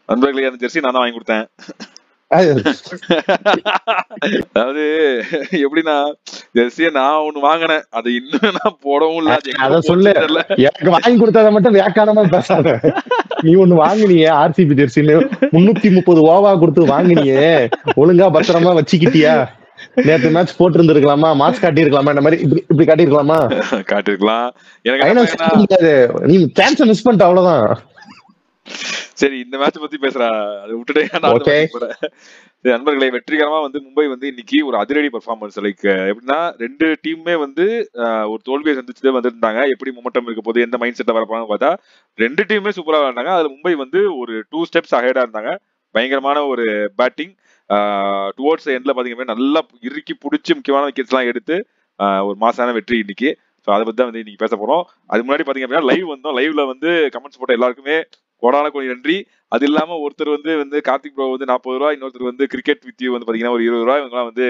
நண்பர்களே அந்த ஜெர்சி நான் தான் வாங்கி கொடுத்தேன். அதாவது எப்படின்னா ஜெர்சிய நான் ஒண்ணு வாங்கினேன், அது இன்னும் நான் போடவும் இல்ல. அத சொல்லு, எனக்கு வாங்கி கொடுத்தத மட்டும் வியாக்கானமா பேசாத. நீ ஒண்ணு வாங்கினியே ஆர்சிபி ஜெர்சின்னு 330 ஓவா கொடுத்து வாங்கினியே, ஒழுங்கா பத்திரமா வச்சுக்கிட்டியா? நேத்து மேட்ச் போட்டு இருந்திருக்கலாமா, மாஸ்க் காட்டி இருக்கலாமா, இந்த மாதிரி இப்படி காட்டி இருக்கலாமா? காட்டிருக்கலாம். நீ சான்ஸ் மிஸ் பண்ணிட்ட, அவ்வளவுதான். சரி, இந்த மேட்ச் பத்தி பேசுறா, அதை விட்டுட்டே. நண்பர்களை, வெற்றிகரமா வந்து மும்பை வந்து இன்னைக்கு ஒரு அதிரடி பெர்ஃபார்மன்ஸ். லைக் எப்படின்னா, ரெண்டு டீமுமே வந்து ஒரு தோல்வியை சந்திச்சுட்டு வந்திருந்தாங்க. எப்படி மொமெண்டம் இருக்க போது, எந்த மைண்ட் செட்ல வரப்போறான்னு பார்த்தா ரெண்டு டீமுமே சூப்பரா விளையாண்டாங்க. அதுல மும்பை வந்து ஒரு 2 ஸ்டெப்ஸ் அஹெடா இருந்தாங்க. பயங்கரமான ஒரு பேட்டிங். டுவோர்ட்ஸ் எண்ட்ல பாத்தீங்கன்னா நல்லா இறுக்கி பிடிச்சி முக்கியமான விக்கெட்ஸ் எல்லாம் எடுத்து ஒரு மாசான வெற்றி இன்னைக்கு. ஸோ அதை பத்தி தான் வந்து இன்னைக்கு பேச போறோம். அதுக்கு முன்னாடி பாத்தீங்க அப்படின்னா லைவ் வந்தோம். லைவ்ல வந்து கமெண்ட்ஸ் போட்ட எல்லாருக்குமே கோடான கோடி நன்றி. அது இல்லாம ஒருத்தர் வந்து கார்த்திக் ப்ரோ வந்து 40 ரூபாய், இன்னொருத்தர் வந்து கிரிக்கெட் வித் யூ வந்து பாத்தீங்கன்னா ஒரு 20 ரூபாய், இவங்கலாம் வந்து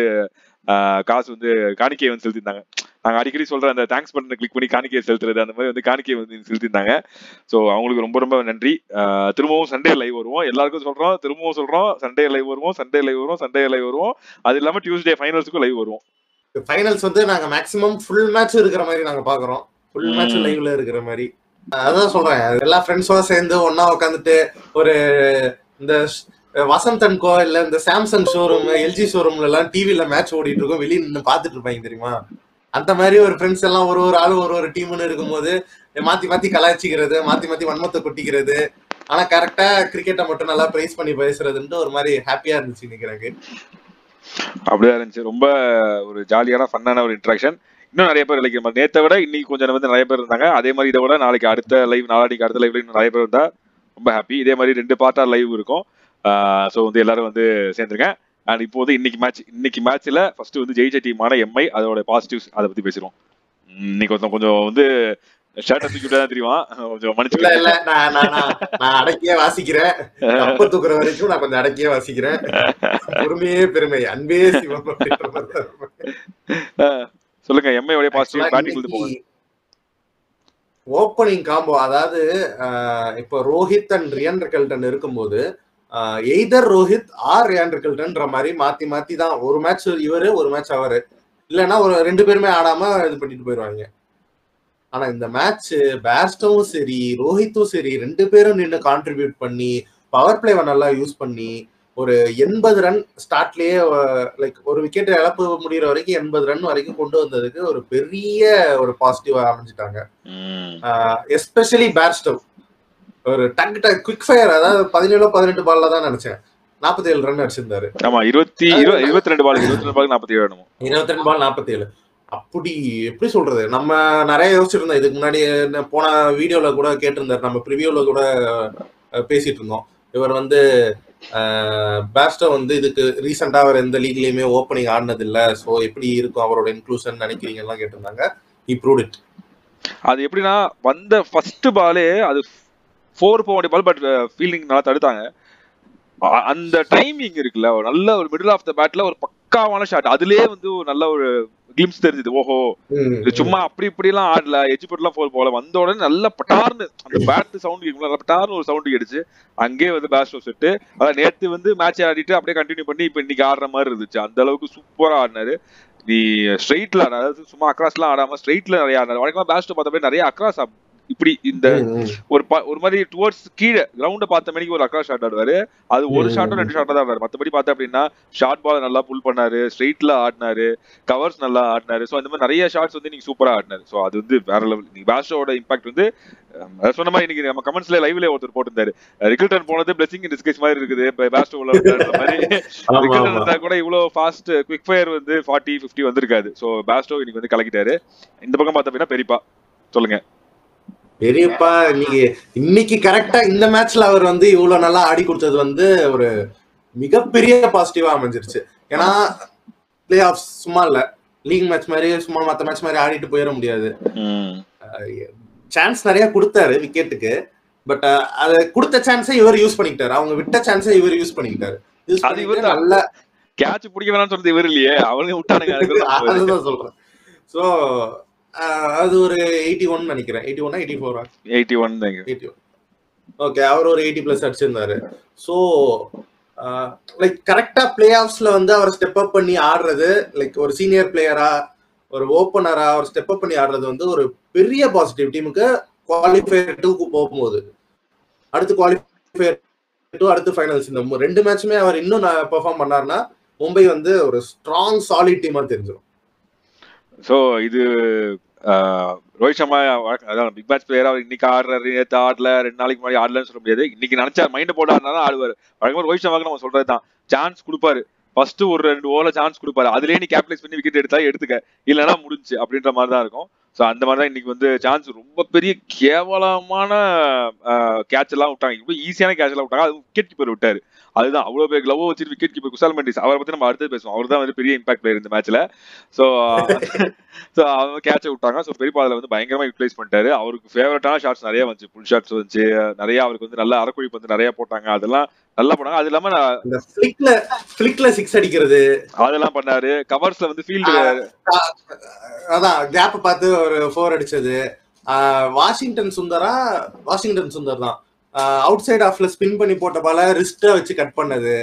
காசு வந்து காணிக்கையை வந்து செலுத்திருந்தாங்க. நாங்க அடிக்கடி சொல்ற அந்த தேங்க்ஸ் பட்டனை கிளிக் பண்ணி காணிக்கையை செலுத்துறது, அந்த மாதிரி வந்து காணிக்கையை வந்து செலுத்திருந்தாங்க. ஸோ அவங்களுக்கு ரொம்ப ரொம்ப நன்றி. திரும்பவும் சண்டே லைவ் வருவோம், எல்லாருக்கும் சொல்றோம், திரும்பவும் சொல்றோம், சண்டே லைவ் வருவோம், சண்டே லைவ் வருவோம், சண்டே லைவ் வருவோம். அது இல்லாம டியூஸ்டே ஃபைனல்ஸுக்கும் லைவ் வருவோம். ஃபைனல்ஸ் வந்து நாங்க மேக்ஸிமம் ஃபுல் மேட்ச் இருக்கிற மாதிரி நாங்க பாக்குறோம், ஃபுல் மேட்ச் லைவ்ல இருக்கிற மாதிரி. அதான் சொல்றேன், எல்லா ஃப்ரெண்ட்ஸோட சேர்ந்து ஒன்னா உட்காந்துட்டு ஒரு இந்த வசந்த் அண்ட் கோ இல்ல இந்த சாம்சங் ஷோரூம், எல்ஜி ஷோரூம்ல எல்லாம் டிவில மேட்ச் ஓடிட்டு இருக்கும், வெளியே நின்று பாத்துட்டு இருப்பாங்க தெரியுமா? அந்த மாதிரி ஒரு ஃப்ரெண்ட்ஸ் எல்லாம் ஒரு ஆளு ஒரு டீம்னு இருக்கும்போது மாத்தி மாத்தி கலாய்ச்சிக்கிறது, மாத்தி மாத்தி வன்மத்தை கொட்டிக்கிறது, ஆனா கரெக்டா கிரிக்கெட்டை மட்டும் நல்லா பிரைஸ் பண்ணி பேசுறதுன்ட்டு ஒரு மாதிரி ஹாப்பியா இருந்துச்சு நினைக்கிறாங்க. அப்படியே இருந்துச்சு. ரொம்ப ஒரு ஜாலியான ஃபன்னான ஒரு இன்ட்ராக்ஷன். இன்னும் நிறைய பேர் இலைக்கு நேற்றை விட இன்னைக்கு கொஞ்சம் வந்து நிறைய பேர் இருந்தாங்க. அதே மாதிரி இதை விட நாளைக்கு அடுத்த லைவ், நாளைக்கு அடுத்த லைவ்ல இன்னும் நிறைய பேர் இருந்தா ரொம்ப ஹாப்பி. இதே மாதிரி 2 பார்ட்டா லைவ் இருக்கும். ஸோ வந்து எல்லாரும் வந்து சேர்ந்துருங்க. அண்ட் இப்போது இன்னைக்கு மேட்ச்ல ஃபர்ஸ்ட் வந்து ஜெயிச்ச டீமான எம்ஐ, அதோட பாசிட்டிவ்ஸ் அதை பத்தி பேசுறோம். இன்னைக்கு கொஞ்சம் வந்து ஷர்ட்டை தூக்கிட்டு தான் தெரியுமா, கொஞ்சம் மன்னிச்சு. இல்ல நான் அடக்கியே வாசிக்கிறேன், அப்ப தூக்குற வரைக்கும் நான் கொஞ்சம் அடக்கியே வாசிக்கிறேன். பெருமையே பெருமை, அன்பே சிவம். சொல்லுங்க, எம்ஐயோட பாசிட்டிவ் பேட்டிங் வந்து போகுது. ஓப்பனிங் காம்போ, அதாவது இப்போ ரோஹித் அண்ட் ரியான் ரிக்கல்டன் இருக்கும்போது எய்தர் ரோஹித் ஆர் ரியான் ரிக்கல்டன்ற மாதிரி மாத்தி மாத்தி தான், ஒரு மேட்ச் இவரு ஒரு மேட்ச் அவரு, இல்லைன்னா ஒரு 2 பேருமே ஆடாம இது பண்ணிட்டு போயிடுவாங்க. ஆனா இந்த மேட்ச் பேஸ்டவும் சரி ரோஹித்தும் சரி 2 பேரும் நின்று கான்ட்ரிபியூட் பண்ணி பவர் பிளேவை நல்லா யூஸ் பண்ணி ஒரு 80 ரன் ஸ்டார்ட்லயே, லைக் ஒரு விக்கெட் இழப்பு முடிகிற வரைக்கும் 80 ரன் வரைக்கும் கொண்டு வந்ததுக்கு ஒரு பெரிய ஒரு பாசிட்டிவா அமைஞ்சிட்டாங்க. எஸ்பெஷலி பேர்ஸ்டவ் ஒரு குவிக் ஃபயர், அதாவது 17-18 பால்ல தான் நினைச்சேன் 47 ரன் அடிச்சிருந்தாரு. ஆமா, 22 பால் 47. 22 பால் 47. அப்படி எப்படி சொல்றது, நம்ம நிறைய யோசிச்சிருந்தோம் இதுக்கு முன்னாடி, போன வீடியோல கூட கேட்டிருந்தாரு, நம்ம ப்ரிவியூல கூட பேசிட்டு இருந்தோம். இவர் வந்து பேஸ்டோ வந்து இதுக்கு ரீசெண்டா அவர் எந்த லீக்லயுமே ஓப்பனிங் ஆடினது இல்ல, சோ எப்படி இருக்கும் அவரோட இன்க்ளூஷன் நினைக்கிறீங்க எல்லாம் கேட்டிருந்தாங்க. He proved it. அது எப்படின்னா, வந்த ஃபர்ஸ்ட் பாலே அது 4 போக வேண்டிய பால், பட் ஃபீல்டிங் நல்லா தடுத்தாங்க. அந்த டைமிங் இருக்குல்ல, நல்ல ஒரு மிடில் ஆஃப் த பேட்ல ஒரு பக்காவான ஷாட், அதுலயே வந்து ஒரு நல்ல ஒரு கிளிம்ஸ் தெரிஞ்சது. ஓஹோ, இது சும்மா அப்படி இப்படி எல்லாம் ஆடல, எஜ் போட்டுலாம் போல் போல, வந்த உடனே நல்ல பட்டார்னு அந்த பேட் சவுண்ட் கேட்கும், பட்டார்னு ஒரு சவுண்ட் கேடுச்சு. அங்கே வந்து பேஸ்டோ செட்டு. அதான் நேற்று வந்து மேட்ச் ஆடிட்டு அப்படியே கண்டினியூ பண்ணி இப்ப இன்னைக்கு ஆடுற மாதிரி இருந்துச்சு. அந்த அளவுக்கு சூப்பரா ஆடினாரு. நீ ஸ்ட்ரெயிட்ல, அதாவது சும்மா அக்ராஸ்லாம் ஆடாம ஸ்ட்ரெயிட்ல நிறைய ஆடினாரு. வழக்கமா பேஸ்டோ பார்த்த நிறைய அக்ராஸ் இப்படி இந்த ஒரு மாதிரி டுவர்ட்ஸ் கீழே கிரவுண்ட பார்த்த மணிக்கு ஒரு அக்ராஸ் ஷாட் ஆடுவாரு. அது ஒரு ஷாட்டோ 2 ஷாட்டோ தான் ஆடுவாரு. மற்றபடி பார்த்தா அப்படின்னா ஷார்ட் பால் நல்லா புல் பண்ணாரு, ஸ்ட்ரெயிட்ல ஆடினாரு, கவர்ஸ் நல்லா ஆடினாரு. ஸோ அந்த மாதிரி நிறைய ஷாட்ஸ் வந்து நீங்க சூப்பரா ஆடினாரு. ஸோ அது வந்து வேற லெவல். நீங்க பேஸ்டோட இம்பாக்ட் வந்து சொன்ன மாதிரி இன்னைக்கு நம்ம கமெண்ட்ஸ்ல லைவ்ல ஒருத்தர் போட்டிருந்தாரு, ரிக்கல்டன் போனது பிளெஸிங் இன் டிஸ்கைஸ் மாதிரி இருக்குது, பேஸ்டோ உள்ள மாதிரி. ரிக்கல்டன் இருந்தா கூட இவ்வளவு ஃபாஸ்ட் குவிக் ஃபயர் வந்து 40-50 வந்திருக்காது. ஸோ பேஸ்டோ இன்னைக்கு வந்து கலக்கிட்டாரு. இந்த பக்கம் பார்த்தா அப்படின்னா பெரியப்பா சொல்லுங்க. பெரியப்பா இன்னைக்கு கரெக்டா இந்த மேட்ச்ல அவர் வந்து இவ்வளவு நல்லா ஆடி கொடுத்தது வந்து ஒரு மிகப்பெரிய பாசிட்டிவா அமைஞ்சிருச்சு. ஏன்னா பிளே ஆஃப் சும்மா இல்ல, லீக் மேட்ச் மாதிரி சும்மா மத்த மேட்ச் மாதிரி ஆடிட்டு போயிட முடியாது. சான்ஸ் நிறைய கொடுத்தாரு விக்கெட்டுக்கு, பட் அது கொடுத்த சான்ஸை இவர் யூஸ் பண்ணிக்கிட்டாரு, அவங்க விட்ட சான்ஸை இவர் யூஸ் பண்ணிக்கிட்டாரு. நல்ல கேட்ச் பிடிக்க வேணாம்னு சொல்றது இவர் இல்லையே, அவங்களே விட்டானுங்க. அதுதான் சொல்றேன். சோ அது ஒரு 81 நினைக்கிறேன், 81 84 81. ஓகே, அவர் ஒரு 80+ அடிச்சிருந்தாரு. ஸோ லைக் கரெக்டா பிளே ஆஃப்ஸ்ல வந்து அவர் ஸ்டெப் அப் பண்ணி ஆடுறது, லைக் ஒரு சீனியர் பிளேயரா ஒரு ஓப்பனரா அவர் ஸ்டெப் அப் பண்ணி ஆடுறது வந்து ஒரு பெரிய பாசிட்டிவ் டீமுக்கு. குவாலிஃபயர் 2க்கு போகும்போது அடுத்து குவாலிஃபயர் 2 அடுத்து ஃபைனல்ஸ், இந்த 2 மேட்சுமே அவர் இன்னும் பெர்ஃபார்ம் பண்ணாருன்னா மும்பை வந்து ஒரு ஸ்ட்ராங் சாலிட் டீமா தெரிஞ்சிடும். ஸோ இது ரோஹித் சர்மா அதான் பிக் மேட்ச் பிளேயரா அவர் இன்னைக்கு ஆடுறாரு, நேற்று ஆடல, 2 நாளைக்கு முன்னாடி ஆடலன்னு சொல்ல முடியாது. இன்னைக்கு நினைச்சா மைண்ட் போட்டு ஆடினாலும் ஆடுவார். வழக்கமாக ரோஹித் சர்மாக்கு நம்ம சொல்றதுதான், சான்ஸ் கொடுப்பாரு, ஃபர்ஸ்ட் ஒரு 2 ஓவர்ல சான்ஸ் கொடுப்பாரு, அதுலேயே நீ கேப்டலைஸ் பண்ணி விக்கெட் எடுத்தா எடுத்துக்க, இல்லைன்னா முடிஞ்சு அப்படின்ற மாதிரி தான் இருக்கும். ஸோ அந்த மாதிரி தான் இன்னைக்கு வந்து சான்ஸ் ரொம்ப பெரிய கேவலமான கேட்ச் எல்லாம் விட்டாங்க, ரொம்ப ஈஸியான கேட்ச் எல்லாம் விட்டாங்க. அது விக்கெட் கீப்பர் விட்டாரு, அதுதான் அவ்வளவு பேர் கிளவ் வச்சுட்டு விக்கெட் கீப்பர் குசால் மெண்டிஸ், அவரை பத்தி நம்ம அடுத்து பேசுவோம். அவர் தான் வந்து பெரிய இம்பாக்ட் பிளேயர் இந்த மேட்ச்ல. ஸோ அவங்க கேட்சை விட்டாங்க. ஸோ பெரியப்பா அதில் வந்து பயங்கரமா யூட்டிலைஸ் பண்ணிட்டாரு. அவருக்கு ஃபேவரட்டான ஷாட்ஸ் நிறைய வந்துச்சு, புல் ஷாட்ஸ் வந்துச்சு நிறைய, அவருக்கு வந்து நல்ல அரைக்குழி வந்து நிறைய போட்டாங்க, அதெல்லாம் நல்லா பண்ணாங்க. அது இல்லாம ஃபிளிக்ல 6 அடிக்கிறது அதெல்லாம் பண்ணாரு. கவர்ஸ்ல வந்து ஃபீல்டு அதான் கேப் பார்த்து ஒரு 4 அடிச்சது. வாஷிங்டன் சுந்தர் தான் அவுட் சைட் ஆஃப்ல ஸ்பின் பண்ணி போட்ட பால ரிஸ்டா வச்சு கட் பண்ணது,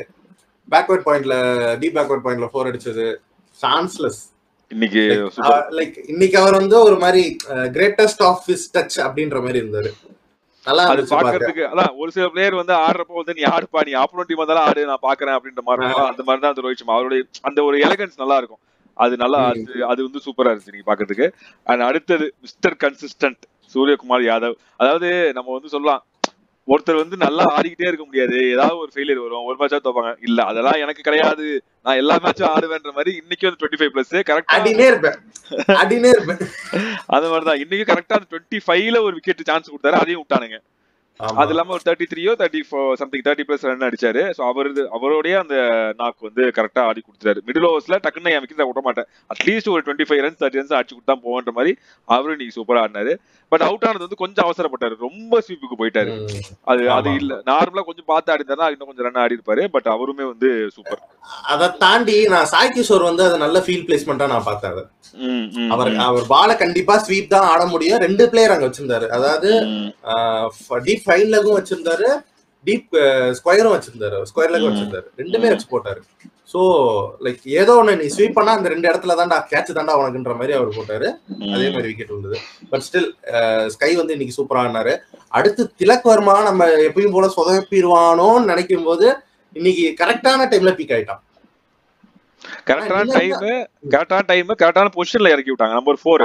பேக்வர்ட் பாயிண்ட்ல டீப் பேக்வர்ட் பாயிண்ட்ல 4 அடிச்சது. சான்ஸ்லெஸ். இன்னைக்கு அவர் வந்து ஒரு மாதிரி கிரேட்டஸ்ட் ஆஃப் ஹிஸ் டச் அப்படின்ற மாதிரி இருந்தாரு. நல்லா அது பாக்குறதுக்கு. அதான் ஒரு சில பிளேயர் வந்து ஆடுறப்போ வந்து நீ ஆடுப்பா, நீ ஆப்போனன்ட் டீம் வந்தாலும் ஆடு, நான் பாக்குறேன் அப்படின்ற மாதிரி இருக்கும். அந்த மாதிரி தான் அந்த ரோஹித் சர்மா, அவருடைய அந்த ஒரு எலகன்ஸ் நல்லா இருக்கும். அது நல்லா, அது வந்து சூப்பரா இருந்துச்சு நீங்க பாக்குறதுக்கு. அண்ட் அடுத்தது மிஸ்டர் கன்சிஸ்டன்ட் சூரியகுமார் யாதவ். அதாவது நம்ம வந்து சொல்லலாம், ஒருத்தர் வந்து நல்லா ஆடிக்கிட்டே இருக்க முடியாது, ஏதாவது ஒரு ஃபெயிலியர் வரும், ஒரு மேட்சா தோப்பாங்க, இல்ல அதெல்லாம் எனக்கு கிடையாது, நான் எல்லா மேட்சும் ஆடுவேன்ற மாதிரி இன்னைக்கு வந்து 25+ கரெக்டா அந்த மாதிரிதான் இன்னைக்கு கரெக்டா 25ல ஒரு விக்கெட் சான்ஸ் கொடுத்தாரு, அதையும் விட்டானுங்க. அது இல்லாம ஒரு 33 34 சம்திங் 30+ ரன் அடிச்சாரு. ஸோ அவருடைய அந்த நாக்கு வந்து கரெக்டா ஆடி கொடுத்தாரு. மிடில் ஓவர்ஸ்ல டக்குன்னு என் விக்கெட் விட மாட்டேன், அட்லீஸ்ட் ஒரு 25 ரன்ஸ் 30 ரன்ஸ் அடிச்சு கொடுத்தா போன்ற மாதிரி அவரு இன்னைக்கு சூப்பரா ஆடினாரு. பட் அவுட் ஆனது வந்து கொஞ்சம் அவசரப்பட்டாரு, ரொம்ப ஸ்வீப்புக்கு போயிட்டாரு. அது இல்ல, நார்மலா கொஞ்சம் பார்த்து ஆடி இருந்தாருன்னா இன்னும் கொஞ்சம் ரன் ஆடி இருப்பாரு. பட் அவருமே வந்து சூப்பர். அதை தாண்டி நான் சாய் கிஷோர் வந்து அது நல்ல ஃபீல்ட் பிளேஸ்மெண்டா நான் பார்த்தேன். அவர் பால கண்டிப்பா ஸ்வீப் தான் ஆட முடியும். 2 பிளேயர் அங்க வச்சிருந்தாரு, அதாவது டீப் ஃபைன் லெக்கும் வச்சிருந்தாரு, டீப் ஸ்கொயரும் வச்சிருந்தாரு, ஸ்கொயர் லெக் வச்சிருந்தாரு, 2மே வச்சு போட்டாரு. சோ லைக் ஏதோ ஒண்ணு நீ ஸ்வீப் பண்ணா அந்த 2 இடத்துல தான்டா கேட்ச் தான்டா உனக்குன்ற மாதிரி அவர் போட்டாரு. அதே மாதிரி விக்கெட் வந்தது. பட் ஸ்டில் ஸ்கை வந்து இன்னைக்கு சூப்பரா ஆனாரு. அடுத்து திலக் வர்மா நம்ம எப்பயும் போல சொதப்பிடுவானோன்னு நினைக்கும் போது இன்னைக்கு கரெக்டான டைம்ல பீக் ஆயிட்டான். கரெக்டான பொசிஷன்ல இறக்கி விட்டாங்க. நம்பர் 4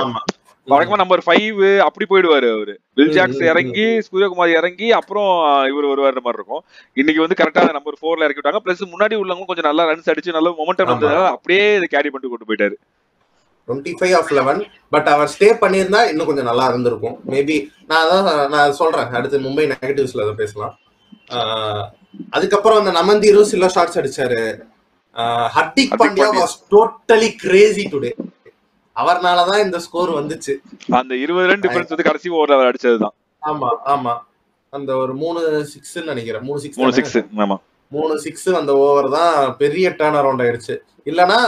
வழக்கமா நம்பர் 5 அப்படி போயிடுவாரு அவரு. வில் ஜாக்ஸ் இறங்கி, சூரியகுமார் இறங்கி, அப்புறம் இவர் வருவார் மாதிரி இருக்கும். இன்னைக்கு வந்து கரெக்டா நம்பர் 4ல இறக்கி விட்டாங்க. பிளஸ் முன்னாடி உள்ளவங்க கொஞ்சம் நல்லா ரன்ஸ் அடிச்சு நல்ல மொமெண்டம் வந்ததால அப்படியே இதை கேரி பண்ணிட்டு கொண்டு போயிட்டாரு. 25 of 11. பட் அவர் ஸ்டே பண்ணியிருந்தா இன்னும் கொஞ்சம் நல்லா இருந்திருக்கும். மேபி நான் சொல்றேன், அடுத்து மும்பை நெகட்டிவ்ஸ்ல அதை பேசலாம். அதுக்கப்புறம் அந்த நமந்தீரு சில ஷாட்ஸ் அடிச்சாரு. Hardik Pandya was totally crazy today. அவர்னாலதான் இந்த ஸ்கோர் வந்துச்சு. அந்த 20 ரன் டிஃபரன்ஸ் வந்து கடைசி ஓவர்ல அவர் அடிச்சதுதான். ஆமா அந்த ஒரு 3 6 நினைக்கிறேன், 3 6 அந்த ஓவர் தான் பெரிய டர்ன் அரவுண்ட் ஆயிடுச்சு. இல்லனா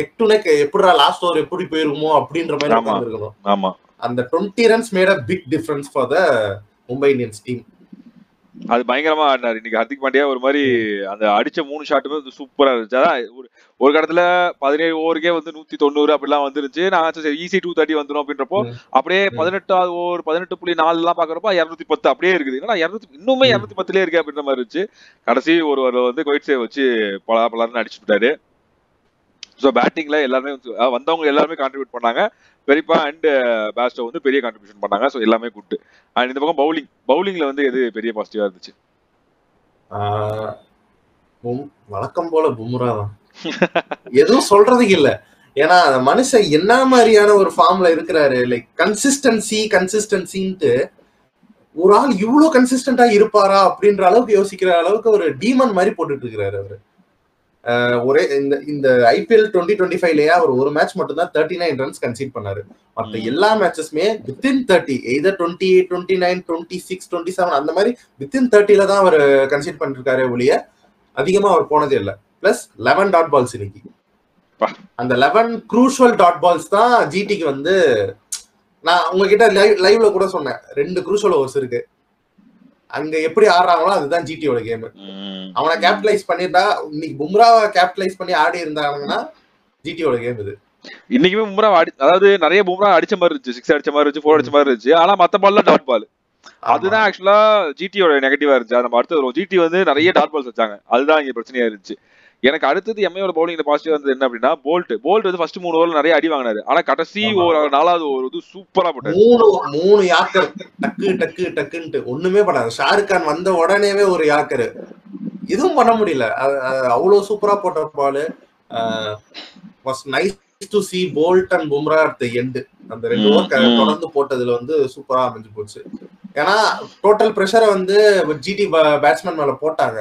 நெக் டு நெக் எப்படிடா லாஸ்ட் ஓவர் எப்படி போயிருக்குமோ அப்படின்ற மாதிரி இருக்கணும். ஆமா, அந்த 20 runs made a big difference for the Mumbai Indians team. அது பயங்கரமா ஆடினாரு இன்னைக்கு ஹர்திக் பாண்டியா. ஒரு மாதிரி அந்த அடிச்ச 3 ஷாட்டுமே சூப்பரா இருந்துச்சு. அதான் ஒரு கடத்துல 17 ஓவருக்கே வந்து 190 அப்படிலாம் வந்துருச்சு. நான் ஈஸி 230 வந்துடும் அப்படின்றப்போ அப்படியே 18வது ஓவர் 18.4 எல்லாம் பாக்குறப்போ 210 அப்படியே இருக்குது. ஏன்னா 200 இன்னுமே 210லே இருக்கு அப்படின்ற மாதிரி இருந்துச்சு. கடைசி ஒரு வந்து கொயிட் சேவ் வச்சு பலான்னு அடிச்சு விட்டாரு. ஸோ பேட்டிங்ல எல்லாருமே வந்தவங்க எல்லாருமே கான்ட்ரிபியூட் பண்ணாங்க. பெரியப்பா அண்ட் பேஸ்டோ வந்து பெரிய கான்ட்ரிபியூஷன் பண்ணாங்க. ஸோ எல்லாமே குட். அண்ட் இந்த பக்கம் பவுலிங்ல வந்து எது பெரிய பாசிட்டிவா இருந்துச்சு? வழக்கம் போல பும்ரா தான். எதுவும் சொல்றதுக்கு இல்ல. ஏன்னா மனுஷன் என்ன மாதிரியான ஒரு ஃபார்ம்ல இருக்கிறாரு. லைக் கன்சிஸ்டன்சின்ட்டு ஒரு ஆள் இவ்வளவு கன்சிஸ்டன்டா இருப்பாரா அப்படின்ற அளவுக்கு யோசிக்கிற அளவுக்கு ஒரு டீமன் மாதிரி போட்டுட்டு இருக்கிறாரு அவரு. ஒரே இந்த ஐபிஎல் 2025லயே அவர் ஒரு மேட்ச் மட்டும் தான் 39 ரன்ஸ் கன்சீட் பண்ணாரு. மற்ற எல்லா மேட்சஸ்மே வித்தின் 30, எய்தர் 28, 29, 26, 27 அந்த மாதிரி வித்தின் 30ல தான் அவர் கன்சீட் பண்ணிருக்காரு ஒழிய அதிகமா அவர் போனதே இல்லை. பிளஸ் 11 டாட் பால்ஸ் இன்னைக்கு. அந்த 11 க்ரூஷுவல் டாட் பால்ஸ் தான் ஜிடிக்கு நான் உங்ககிட்ட லைவ்ல கூட சொன்னேன், 2 க்ரூஷுவல் ஓவர்ஸ் இருக்கு. அங்க எப்படி ஆடுறாங்களோ அதுதான் ஜிடியோட கேம். அவனை கேபிட்டலைஸ் பண்ணிட்டா, இன்னைக்கு பும்ராவை கேபிட்டலைஸ் பண்ணி ஆடி இருந்தாங்கன்னா ஜிடியோட கேம் இது. இன்னைக்குமே பும்ரா அதாவது நிறைய பும்ரா அடிச்ச மாதிரி இருந்துச்சு, 6 அடிச்ச மாதிரி இருந்துச்சு, 4 அடிச்ச மாதிரி இருந்துச்சு. ஆனா மத்த பால்ல டாட் பால். அதுதான் ஆக்சுவலா ஜிடியோட நெகட்டிவா இருந்துச்சு. நம்ம அடுத்து ஜிடி வந்து நிறைய டாட் பால்ஸ் வச்சாங்க, அதுதான் இங்க பிரச்சனையா இருந்துச்சு. எனக்கு அடுத்தது எம்ஐயோட பவுலிங்ல பாசிட்டிவ் வந்து என்ன அப்படின்னா, போல்ட் வந்து ஃபர்ஸ்ட் 3 ஓவர்ல நிறைய அடி வாங்கினாரு. ஆனா கடைசி ஓவர் 4வது ஓவர் வந்து சூப்பரா போட்டாரு. 3 யாக்கர் டக்கு டக்கு டக்குன்ட்டு ஒண்ணுமே பண்ணாது. ஷாருக் கான் வந்த உடனேவே ஒரு யாக்கர், இதுவும் பண்ண முடியல. அவ்வளவு சூப்பரா போட்ட ball. Was nice to see Boult and Bumrah at the end. அந்த 2 ஓவர் தொடர்ந்து போட்டதுல வந்து சூப்பரா அமைஞ்சு போச்சு. ஏன்னா டோட்டல் பிரஷரை வந்து ஜிடி பேட்ஸ்மேன் மேல போட்டாங்க.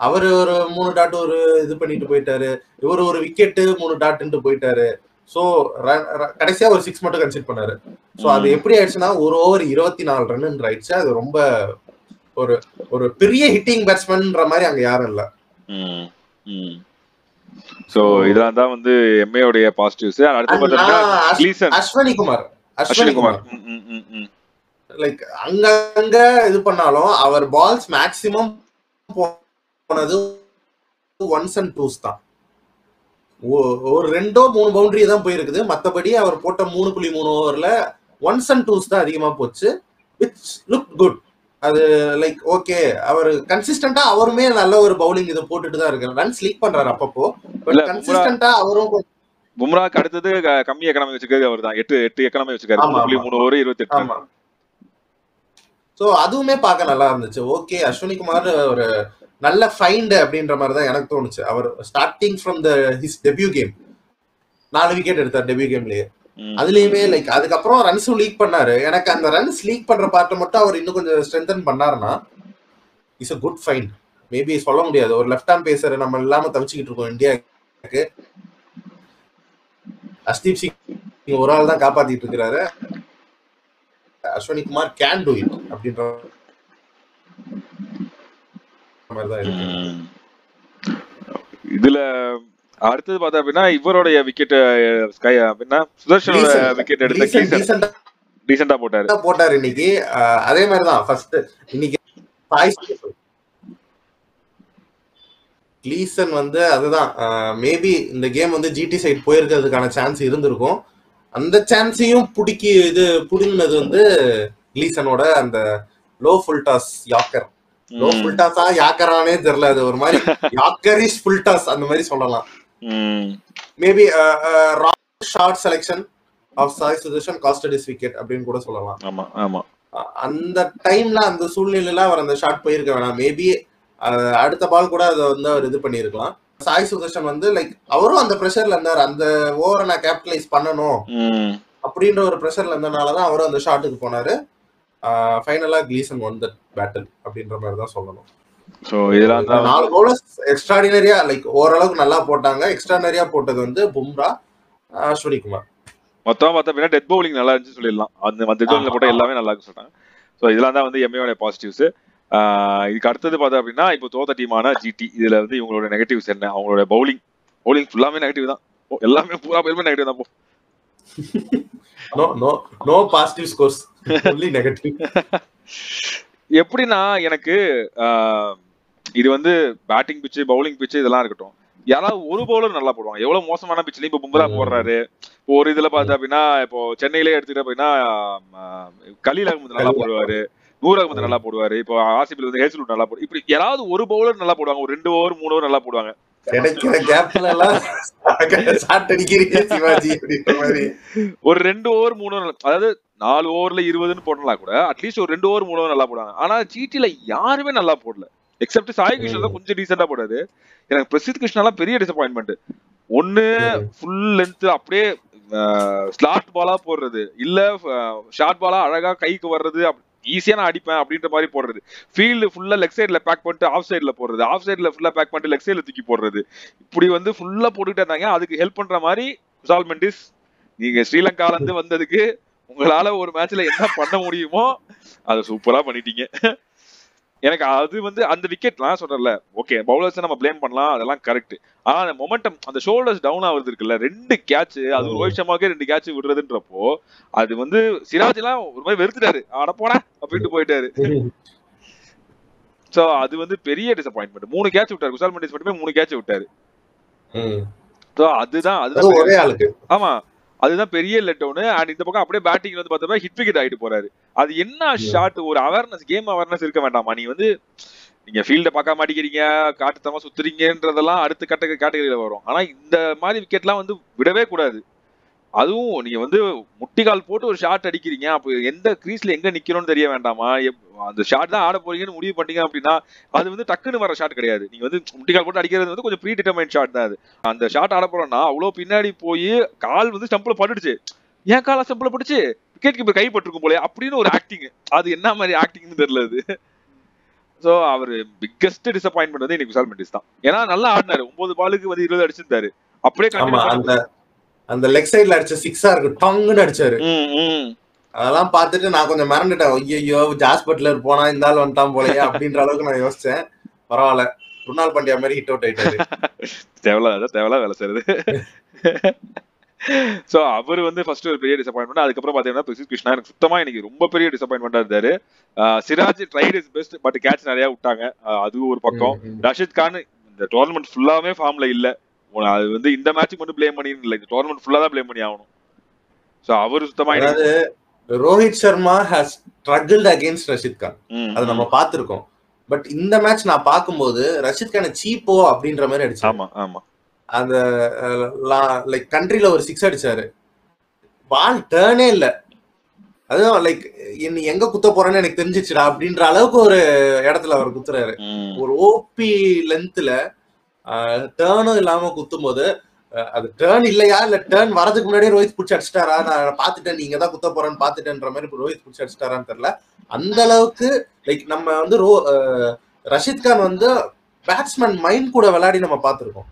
அவரு ஒரு 3 டாட் ஒரு இது பண்ணிட்டு போயிட்டாரு, இவரு ஒரு விக்கெட் 3 டாட்ன்ட்டு போயிட்டாரு. சோ கடைசியா ஒரு 6 மட்டும் கன்சிடர் பண்ணாரு. சோ அது எப்படி ஆயிடுச்சுன்னா ஒரு ஓவர் 24 ரன் ஆயிடுச்சு. அது ரொம்ப ஒரு பெரிய ஹிட்டிங் பேட்ஸ்மேன்ன்ற மாதிரி அங்க யாரும் இல்ல. சோ இதெல்லாம் தான் வந்து எம்ஏயோட பாசிட்டிவ்ஸ். அடுத்து பார்த்தா கிளீசன், அஸ்வினி குமார் லைக் அங்க இது பண்ணாலும் அவர் பால்ஸ் மேக்ஸிமம் போனது 1s and 2s தான். ஒரு 2-3 பவுண்டரி தான் போயிருக்குது. மத்தபடி அவர் போட்ட 3.3 ஓவர்ல 1s and 2s தான் அதிகமா போச்சு, which looked good. அது லைக் ஓகே, அவர் கன்சிஸ்டன்டா அவருமே நல்ல ஒரு பவுலிங் இதை போட்டுட்டு தான் இருக்காரு. ரன்ஸ் லீக் பண்றாரு அப்பப்போ, பட் கன்சிஸ்டன்டா அவரும். பும்ராக்கு அடுத்தது கம்மி எக்கனாமி வச்சிருக்காரு அவர் தான். 8 எக்கனாமி வச்சிருக்காரு, 3 ஓவர் 28. சோ அதுவுமே பார்க்க நல்லா இருந்துச்சு. ஓகே, அஸ்வினி குமார் ஒரு நல்ல ஃபைண்ட் அப்படின்ற மாதிரி தான் எனக்கு தோணுச்சு. அவர் starting from his debut game 4 wicket எடுத்தார் டெபியூ கேம்லயே. அதுலயுமே லைக் அதுக்கப்புறம் ரன்ஸும் லீக் பண்ணாரு. எனக்கு அந்த ரன்ஸ் லீக் பண்ற பார்ட்ட மட்டும் அவர் இன்னும் கொஞ்சம் ஸ்ட்ரென்தன் பண்ணாருன்னா is a good find. Maybe சொல்ல முடியாது, ஒரு லெஃப்ட் ஆர்ம் பேசர் நம்ம இல்லாம தவிச்சுக்கிட்டு இருக்கோம் இந்தியாவுக்கு. அஸ்தீப் சிங் ஒரு ஆள் தான் காப்பாத்திட்டு இருக்கிறாரு. Ashwini Kumar can do it அப்படின்ற மாதிரி தான் இருக்கு. இதுல அடுத்தது பார்த்தா அப்படின்னா இவருடைய விக்கெட் அப்படின்னா சுதர்ஷனோட விக்கெட் எடுத்த டீசெண்டா போட்டாரு இன்னைக்கு. அதே மாதிரிதான் ஃபர்ஸ்ட் இன்னைக்கு கிளீசன் வந்து அதுதான் மேபி இந்த கேம் வந்து ஜிடி சைட் போயிருக்கிறதுக்கான சான்ஸ் இருந்திருக்கும். அந்த சான்ஸையும் புடிங்கினது வந்து கிளீசனோட அந்த low full toss yorker. Low full டாஸா யாக்கரானே தெரியல, அது ஒரு மாதிரி யாக்கரிஷ் ஃபுல் டாஸ் அந்த மாதிரி சொல்லலாம். Maybe wrong shot selection of Sai Sudharsan costed his wicket அப்படின்னு கூட சொல்லலாம். ஆமா ஆமா, அந்த டைம்ல அந்த சூழ்நிலையில அவர் அந்த ஷாட் போயிருக்க வேணாம். மேபி அடுத்த பால் கூட அதை வந்து அவர் இது பண்ணிருக்கலாம். சாய் சுதர்ஷன் வந்து லைக் அவரும் அந்த பிரஷர்ல இருந்தாரு, அந்த ஓவரை நான் கேபிட்டலைஸ் பண்ணணும் அப்படின்ற ஒரு பிரஷர்ல இருந்தனாலதான் அவரும் அந்த ஷாட்டுக்கு போனாரு. ஃபைனலா கிளீசன் won that battle அப்படின்ற மாதிரி தான் சொல்லணும். சோ இதெல்லாம் 4 பவுலர்ஸ் எக்ஸ்ட்ராடினரியா லைக் ஓரளவுக்கு நல்லா போட்டாங்க. எக்ஸ்ட்ராடினரியா போட்டது வந்து பும்ரா, அஸ்வினி குமார். மொத்தமா பார்த்தா டெத் பவுலிங் நல்லா இருந்துச்சு சொல்லிடலாம். அந்த டெத் பவுலிங்ல போட்ட எல்லாமே நல்லா இருக்கு சொல்றாங்க. சோ இதெல்லாம் தான் வந்து எம்ஏயோட பாசிட்டிவ்ஸ். இதுக்கு அடுத்தது பார்த்தா அப்படின்னா இப்போ தோத்த டீமான ஜிடி, இதுல வந்து இவங்களோட நெகட்டிவ்ஸ் என்ன? அவங்களோட பவுலிங் ஃபுல்லாமே நெகட்டிவ் தான், எல்லாமே பூரா பேருமே நெகட்டிவ் தான். No positive scores, only negative. எப்படின்னா எனக்கு இது வந்து பேட்டிங் பிச்சு பவுலிங் பிச்சு இதெல்லாம் இருக்கட்டும், யாராவது ஒரு பவுலர் நல்லா போடுவாங்க. எவ்வளவு மோசமான பிச்சுலையும் இப்போ பும்ரா போடுறாரு. இப்போ ஒரு இதுல பார்த்தா அப்படின்னா இப்போ சென்னையிலே எடுத்துக்கிட்ட அப்படின்னா கலீல் அகமது நல்லா போடுவாரு, நூர் அகமது நல்லா போடுவாரு, இப்போ ஆர்சிபில வந்து ஹேசல்வுட் நல்லா போடுவாரு. இப்படி யாராவது ஒரு பவுலர் நல்லா போடுவாங்க, ஒரு 2 ஓவர் 3 ஓவர் நல்லா போடுவாங்க. ஒரு 2 ஓவர் 3 ஓவர், அதாவது 4 ஓவர்ல 20ன்னு போடலாம் கூட, அட்லீஸ்ட் ஒரு 2 ஓவர் 3 ஓவர் நல்லா போடுவாங்க. ஆனா ஜிடில யாருமே நல்லா போடல, எக்ஸப்ட் சாய் கிருஷ்ணா தான் கொஞ்சம் டீசெண்டா போடாது. எனக்கு பிரசித் கிருஷ்ணாலாம் பெரிய டிசப்பாயின்மெண்ட். ஒண்ணு ஃபுல் லென்த் அப்படியே ஸ்லாட் பாலா போடுறது, இல்ல ஷார்ட் பாலா அழகா கைக்கு வர்றது, ஈஸியா நான் அடிப்பேன் அப்படின்ற மாதிரி போடுறது, ஃபீல்டு ஃபுல்லா லெக் சைட்ல பேக் பண்ணிட்டு ஆஃப் சைட்ல போடுறது, ஆஃப் சைட்ல ஃபுல்லா பேக் பண்ணிட்டு லெக் சைட்ல தூக்கி போடுறது, இப்படி வந்து ஃபுல்லா போட்டுக்கிட்டே இருந்தாங்க. அதுக்கு ஹெல்ப் பண்ற மாதிரி குசால் மெண்டிஸ், நீங்க ஸ்ரீலங்கால இருந்து வந்ததுக்கு உங்களால ஒரு மேட்ச்ல என்ன பண்ண முடியுமோ அதை சூப்பரா பண்ணிட்டீங்க. எனக்கு அது வந்து அந்த விக்கெட்லாம் சொல்றல, ஓகே பவுலர்ஸ் நம்ம பிளேம் பண்ணலாம், அதெல்லாம் கரெக்ட். ஆனா அந்த மொமெண்டம், அந்த ஷோல்டர்ஸ் டவுன் ஆகுது இருக்குல்ல, 2 கேட்ச், அது ரோஹித் சர்மாக்கே 2 கேட்ச் விடுறதுன்றப்போ அது வந்து சிராஜ் எல்லாம் ஒரு மாதிரி வெறுத்துட்டாரு, அட போடா அப்படின்ட்டு போயிட்டாரு. சோ அது வந்து பெரிய டிசப்பாயின்மெண்ட். 3 கேட்ச் விட்டாரு குசால் மெண்டிஸ், மட்டுமே 3 கேட்ச் விட்டாரு. சோ அதுதான் ஒரே ஆளுக்கு. ஆமா, அதுதான் பெரிய லெட் டவுன். அண்ட் இந்த பக்கம் அப்படியே பேட்டிங் வந்து பார்த்தா ஹிட் விக்கெட் ஆயிட்டு போறாரு. அது என்ன ஷாட், ஒரு அவேர்னஸ், கேம் அவேர்னஸ் இருக்க வேண்டாமா? நீ வந்து நீங்க ஃபீல்ட பார்க்க மாட்டேங்கிறீங்க, காட்டுத்தமா சுத்துறீங்கன்றதெல்லாம் அடுத்த கேட்டகரியில வரும். ஆனா இந்த மாதிரி விக்கெட்லாம் வந்து விடவே கூடாது. அதுவும் நீங்க வந்து முட்டிகால் போட்டு ஒரு ஷாட் அடிக்கிறீங்க, அப்ப எந்த கிரீஸ்ல எங்க நிக்கணும்னு தெரிய வேண்டாமா? அந்த ஷாட் தான் ஆட போறீங்கன்னு முடிவு பண்ணீங்க அப்படின்னா அது வந்து டக்குன்னு வர ஷாட் கிடையாது. நீங்க வந்து முட்டிகால் போட்டு அடிக்கிறது வந்து கொஞ்சம் ப்ரீ டிட்டர்மைன் ஷாட் தான் அது. அந்த ஷாட் ஆட போறோம்னா அவ்வளவு பின்னாடி போய் கால் வந்து ஸ்டம்பில் பட்டுடுச்சு, ஏன் கால ஸ்டம்பில் பட்டுச்சு, விக்கெட் கீப்பர் கை பட்டிருக்கும் போல அப்படின்னு ஒரு ஆக்டிங். அது என்ன மாதிரி ஆக்டிங்னு தெரியல அது. சோ அவர் பிக்கஸ்ட் டிசப்பாயின்மெண்ட் வந்து இன்னைக்கு குசால் மெண்டிஸ் தான். ஏன்னா நல்லா ஆடினாரு, 9 பாலுக்கு வந்து 20 அடிச்சிருந்தாரு. அப்படியே அந்த லெக் சைடுல அடிச்ச சிக்ஸா இருக்கு, டங்குன்னு அடிச்சாரு. அதெல்லாம் பார்த்துட்டு நான் கொஞ்சம் மிரண்டுட்டேன். ஐயோ ஜாஸ் பட்லர் போனா இந்த ஆள் வந்துட்டான் போலயே அப்படின்ற அளவுக்கு நான் யோசிச்சேன். பரவாயில்ல, ருனால் பாண்டியா மாதிரி ஹிட் அவுட் ஆயிட்டாரு. தேவலா வேலை செய்யுது. சோ அவர் வந்து ஃபர்ஸ்ட் ஒரு பெரிய டிசப்பாயின்மெண்ட். அதுக்கப்புறம் பாத்தீங்கன்னா பிரசித் கிருஷ்ணா எனக்கு சுத்தமா இன்னைக்கு ரொம்ப பெரிய டிசப்பாயின்மெண்டா இருந்தாரு. Siraj tried his best, but catch நிறைய விட்டாங்க, அது ஒரு பக்கம். ரஷித் கான் இந்த டோர்னமெண்ட் ஃபுல்லாவே ஃபார்ம்ல இல்ல. அது வந்து இந்த மேட்ச் மட்டும் பிளேம் பண்ணி இல்ல, இந்த டோர்னமெண்ட் ஃபுல்லா தான் பிளேம் பண்ணி ஆகணும். சோ அவர் சுத்தமா Rohit Sharma has struggled against Rashid Khan, அது நம்ம பார்த்திருக்கோம். பட் இந்த மேட்ச் நான் பார்க்கும்போது ரஷித் கான சீப்போ அப்படின்ற மாதிரி அடிச்சாரு. ஆமா ஆமா, அந்த லைக் கண்ட்ரில ஒரு 6 அடிச்சாரு, பால் டர்னே இல்ல. அதுவும் லைக் என்ன எங்க குத்த போறேன்னு எனக்கு தெரிஞ்சிச்சுடா அப்படின்ற அளவுக்கு ஒரு இடத்துல அவர் குத்துறாரு. ஒரு ஓபி லென்த்ல டேர்னும் இல்லாம குத்தும் போது அது டேர்ன் இல்லையா இல்ல டேர்ன் வரதுக்கு முன்னாடியே ரோஹித் பிடிச்சி அடிச்சிட்டாரா, நான் பாத்துட்டேன் நீங்க தான் குத்த போறேன்னு பாத்துட்டேன்ற மாதிரி ரோஹித் பிடிச்சி அடிச்சிட்டாரான்னு தெரியல. அந்த அளவுக்கு லைக் நம்ம வந்து ரஷித் கான் வந்து பேட்ஸ்மேன் மைண்ட் கூட விளையாடி நம்ம பார்த்திருக்கோம்.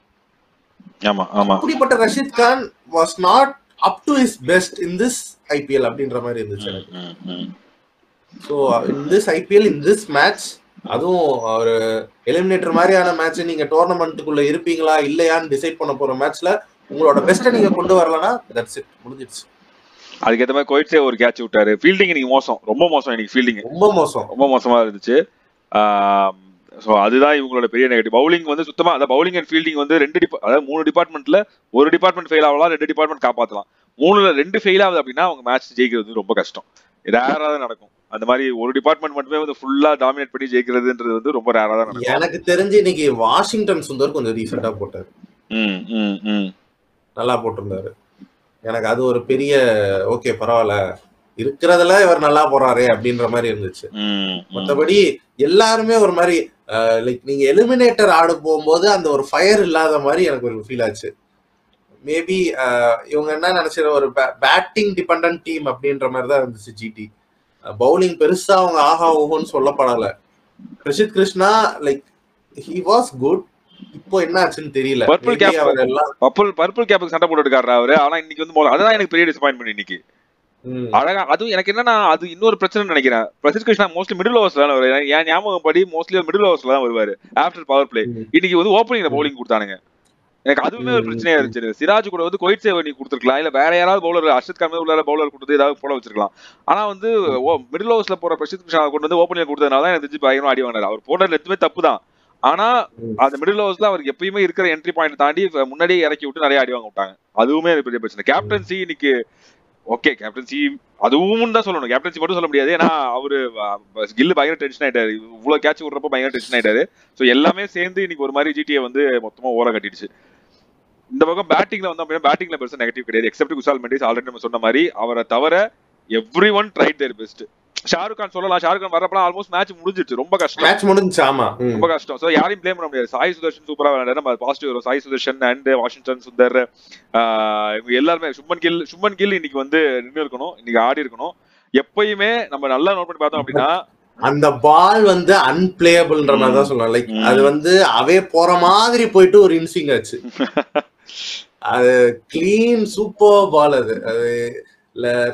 ஆமா ஆமா, அப்படிப்பட்ட Rashid Khan was not up to his best in this IPL அப்படின்ற மாதிரி இருந்துச்சு எனக்கு. So in this IPL in this match, அதுவும் ஒரு எலிமினேட்டர் மாதிரியான மேட்ச், நீங்க டோர்னமெண்ட்டுக்குள்ள இருப்பீங்களா இல்லையான்னு டிசைட் பண்ண போற மேட்ச்ல உங்களோட பெஸ்ட்டை நீங்க கொண்டு வரலன்னா தட்ஸ் இட், முடிஞ்சிடுச்சு. அதுக்கேற்ற மாதிரி கோயிட்ஸே ஒரு கேட்ச் விட்டாரு. ஃபீல்டிங் இன்னைக்கு மோசம், ரொம்ப மோசம். இன்னைக்கு ஃபீல்டிங் ரொம்ப மோசமா இருந்துச்சு. ஸோ அதுதான் இவங்களோட பெரிய நெகட்டிவ். பவுலிங் வந்து சுத்தமா, அதாவது பவுலிங் அண்ட் ஃபீல்டிங் வந்து அதாவது 3 டிபார்ட்மெண்ட்ல ஒரு டிபார்ட்மெண்ட் ஃபெயில் ஆகலாம், 2 டிபார்ட்மெண்ட் காப்பாற்றலாம். 3ல 2 ஃபெயில் ஆகுது அப்படின்னா அவங்க மேட்ச் ஜெயிக்கிறது ரொம்ப கஷ்டம். ரேரா தான் நடக்கும். அந்த மாதிரி ஒரு டிபார்ட்மெண்ட் மட்டுமே வந்து ஃபுல்லா டாமினேட் பண்ணி ஜெயிக்கிறதுன்றது வந்து ரொம்ப ரேரா தான் நடக்கும். எனக்கு தெரிஞ்சு இன்னைக்கு வாஷிங்டன் சுந்தர் கொஞ்சம் ரீசெண்டா போட்டாரு, நல்லா போட்டிருந்தாரு. எனக்கு அது ஒரு பெரிய ஓகே பரவாயில்ல, இருக்கிறதுல இவர் நல்லா போறாரு அப்படின்ற மாதிரி இருந்துச்சு. மற்றபடி எல்லாருமே ஒரு மாதிரி லைக் நீங்க எலிமினேட்டர் ஆடு போகும்போது அந்த ஒரு ஃபயர் இல்லாத மாதிரி எனக்கு ஒரு ஃபீல் ஆச்சு. மேபி இவங்க என்ன நினைச்சிட ஒரு பேட்டிங் டிபெண்டன்ட் டீம் அப்படின்ற மாதிரி தான் இருந்துச்சு ஜிடி. பவுலிங் பெருசா அவங்க ஆஹா ஓஹோன்னு சொல்லப்படல. Prasidh Krishna like he was good, இப்போ என்ன ஆச்சுன்னு தெரியல. பர்பிள் கேப்புக்கு சண்டை போட்டு இருக்காரு அவரு. ஆனா இன்னைக்கு வந்து அதுதான் எனக்கு பெரிய டிசப்பாயின்மெண்ட் இன்னைக்கு. அழகா அதுவும் எனக்கு என்னன்னா அது இன்னொரு பிரச்சனை நினைக்கிறேன். பிரசித் கிருஷ்ணா மோஸ்ட்லி மிடில் ஓவர்ஸ்ல தான் வருவாரு. என் ஞாபகம் படி மோஸ்ட்லி மிடில் ஓவர்ஸ்ல தான் வருவாரு ஆஃப்டர் பவர் பிளே. இன்னைக்கு வந்து ஓப்பனிங்ல பவுலிங் கொடுத்தானுங்க. எனக்கு அதுவுமே ஒரு பிரச்சனையா இருந்துச்சு. சிராஜ் கூட வந்து கோயிட் சேவர் நீ கொடுத்துருக்கலாம், இல்ல வேற யாராவது பவுலர் அர்ஷத் கான் உள்ள பவுலர் கொடுத்து ஏதாவது போட வச்சிருக்கலாம். ஆனா வந்து மிடில் ஓவர்ஸ்ல போற பிரசித் கிருஷ்ணா கொண்டு வந்து ஓப்பனிங்ல கொடுத்ததுனால தான் எனக்கு தெரிஞ்சு பயங்கரமா அடி வாங்கினாரு. அவர் போடுறது எதுவுமே தப்பு தான். ஆனா அந்த மிடில் ஓவர்ஸ்ல அவருக்கு எப்பயுமே இருக்கிற என்ட்ரி பாயிண்ட் தாண்டி முன்னாடியே இறக்கி விட்டு நிறைய அடி வாங்க விட்டாங்க. அதுவுமே பெரிய பிரச்சனை. கேப்டன்சி இன்னைக்கு ஓகே, கேப்டன்சி அதுவும் தான் சொல்லணும், கேப்டன்சி மட்டும் சொல்ல முடியாது. ஏன்னா அவரு கில்லு பயங்கர டென்ஷன் ஆயிட்டாரு, இவ்வளவு கேட்ச் விடுறப்ப பயங்கர டென்ஷன் ஆயிட்டாரு. ஸோ எல்லாமே சேர்ந்து இன்னைக்கு ஒரு மாதிரி ஜிடிஏ வந்து மொத்தமா ஓர கட்டிடுச்சு. இந்த பக்கம் பேட்டிங்ல வந்து அப்படின்னா பேட்டிங்ல பெருசா நெகட்டிவ் கிடையாது, எக்ஸப்ட் குசால் மெண்டிஸ். ஆல்ரெடி நம்ம சொன்ன மாதிரி அவரை தவிர everyone tried their best. Shahrukh Khan சொல்லலாம், ஷாருக் கான் வரப்பலாம் ஆல்மோஸ்ட் மேட்ச் முடிஞ்சிருச்சு, ரொம்ப கஷ்டம், மேட்ச் முடிஞ்சிச்சு. ஆமா, ரொம்ப கஷ்டம். சோ யாரையும் ப்ளேம் பண்ண முடியாது. சாய் சுதர்ஷன் சூப்பரா விளையாடாரு, நம்ம பாசிட்டிவ் வரும். சாய் சுதர்ஷன் அண்ட் வாஷிங்டன் சுந்தர் இவங்க எல்லாருமே, சுப்மன் கில் இன்னைக்கு வந்து நின்று இருக்கணும், இன்னைக்கு ஆடி இருக்கணும். எப்பயுமே நம்ம நல்லா நோட் பண்ணி பார்த்தோம் அப்படின்னா அந்த பால் வந்து அன்பிளேயபிள்ன்ற மாதிரி தான் சொல்லலாம். லைக் அது வந்து அவே போற மாதிரி போயிட்டு ஒரு இன்சிங் ஆச்சு. அது கிளீன் சூப்பர் பால். அது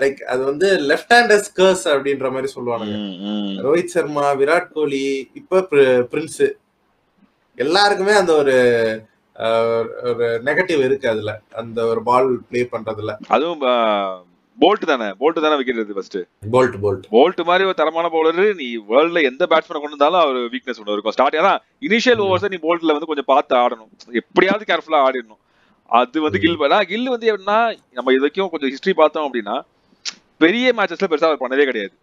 லைக் அது வந்து லெஃப்ட் ஹேண்டர்ஸ் கர்ஸ் அப்படின்ற மாதிரி சொல்லுவாங்க. ரோஹித் சர்மா, விராட் கோலி, இப்ப பிரின்ஸ், எல்லாருக்குமே அந்த ஒரு நெகட்டிவ் இருக்கு அதுல, அந்த ஒரு பால் பிளே பண்றதுல. அதுவும் போல்ட் தானே விக்கெட் எடுத்து ஃபர்ஸ்ட். போல்ட் மாதிரி ஒரு தரமான பவுலர் நீ வேர்ல்ட்ல எந்த பேட்ஸ்மேனை கொண்டு வந்தாலும் அவர் வீக்னஸ் ஒன்று இருக்கும். ஸ்டார்ட் ஏன்னா இனிஷியல் ஓவர்ஸ் நீ போல்ட்ல வந்து கொஞ்சம் பார்த்து ஆடணும், எப்படியாவது கேர்ஃபுல்லா ஆடிடணும். அது வந்து கில் வந்து எப்படின்னா நம்ம இது வரைக்கும் கொஞ்சம் ஹிஸ்டரி பார்த்தோம் அப்படின்னா பெரிய மேட்சஸ்ல பெருசா அவர் பண்ணதே கிடையாது.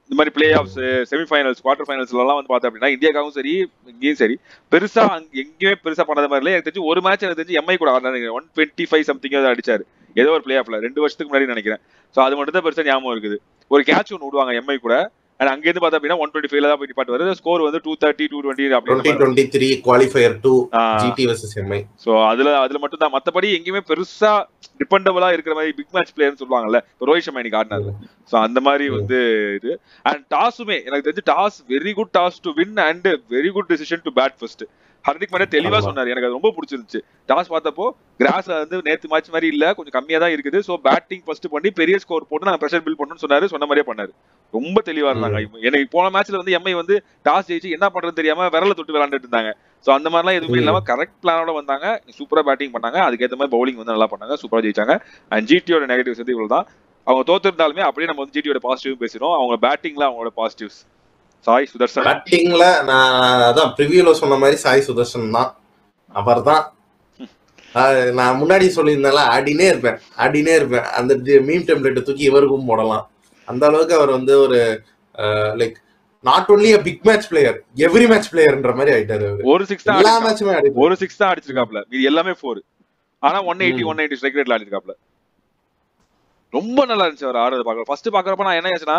இந்த மாதிரி பிளே ஆஃப்ஸ், செமிஃபைனல்ஸ், குவார்டர் ஃபைனல்ஸ்ல எல்லாம் வந்து பார்த்தோம் அப்படின்னா இந்தியாவுக்கும் சரி இங்கேயும் சரி பெருசா எங்கேயுமே பெருசா பண்ணாத மாதிரி இல்லை. எனக்கு தெரிஞ்சு ஒரு மேட்ச் எனக்கு தெரிஞ்சு எம்ஐ கூட ஆடினாரு 125 சம்திங் அடிச்சாரு ஏதோ ஒரு பிளே ஆஃப்ல 2 வருஷத்துக்கு முன்னாடி நினைக்கிறேன். ஸோ அது மட்டும் தான் பெருசா ஞாபகம் இருக்குது. ஒரு கேட்ச் ஒன்று விடுவாங்க எம்ஐ கூட, அண்ட் அங்கேருந்து பார்த்தா அப்படின்னா 125 தான் போய் பாட்டு வருது. ஸ்கோர் வந்து 230 220 அப்படின்னு 2023 qualifier 2 GT versus MI. So அதுல மட்டும் தான், மத்தபடி எங்கேயுமே பெருசா டிபெண்டபிளா இருக்கிற மாதிரி பிக் மேட்ச் பிளேயர்னு சொல்லுவாங்கல்ல, ரோஹித் சர்மா இன்னைக்கு ஆடினாரு. சோ அந்த மாதிரி வந்து இது. அண்ட் டாஸுமே எனக்கு தெரிஞ்சு toss very good toss to win and very good decision to bat first. Hardik Pandya தெளிவா சொன்னாரு, எனக்கு அது ரொம்ப பிடிச்சிருந்துச்சு. டாஸ் பார்த்தப்போ கிராஸ்ல வந்து நேத்து மேட்ச் மாதிரி இல்ல, கொஞ்சம் கம்மியா தான் இருக்குது. சோ பேட்டிங் ஃபர்ஸ்ட் பண்ணி பெரிய ஸ்கோர் போட்டு நாங்க பிரஷர் பில்ட் பண்ணணும்னு சொன்னாரு. சொன்ன மாதிரியே பண்ணாரு, ரொம்ப தெளிவா இருந்தாங்க. எனக்கு போன மேட்ச்ல வந்து எம்ஐ வந்து டாஸ் ஜெயிச்சு என்ன பண்றதுன்னு தெரியாம விரல தொட்டு விளையாண்டுட்டு இருந்தாங்க. சோ அந்த மாதிரிலாம் எதுவுமே இல்லாம கரெக்ட் பிளானோட வந்தாங்க, சூப்பரா பேட்டிங் பண்ணாங்க, அதுக்கேற்ற மாதிரி பவுலிங் வந்து நல்லா பண்ணாங்க, சூப்பரா ஜெயிச்சாங்க. அண்ட் ஜிடியோட நெகட்டிவ்ஸ் வந்து இவ்வளவுதான். அவங்க தோத்திருந்தாலுமே அப்படியே நம்ம வந்து ஜிடியோட பாசிட்டிவ் பேசுறோம். அவங்க பேட்டிங்ல அவங்களோட பாசிட்டிவ்ஸ். சாய் சுதர்சன் பேட்டிங்ல நான் அதான் ப்ரிவியூல சொன்ன மாதிரி சாய் சுதர்சன் தான். அவர் தான் நான் முன்னாடி சொல்லியிருந்தால ஆடினே இருப்பேன். அந்த மீம் டெம்ப்ளேட்டை தூக்கி இவருக்கும் போடலாம். அந்த அளவுக்கு அவர் வந்து ஒரு like not only a big match player, every match பிளேயர்ன்ற மாதிரி ஆயிட்டாரு. ஒரு 6 தான் எல்லா மேட்சுமே ஒரு 6 தான் அடிச்சிருக்காப்ல, இது எல்லாமே 4. ஆனா 180 ஸ்ட்ரைக் ரேட்ல அடிச்சிருக்காப்ல. ரொம்ப நல்லா இருந்துச்சு அவர் ஆடுறது பார்க்க. ஃபர்ஸ்ட் பாக்குறப்ப நான் என்ன ஆச்சுன்னா,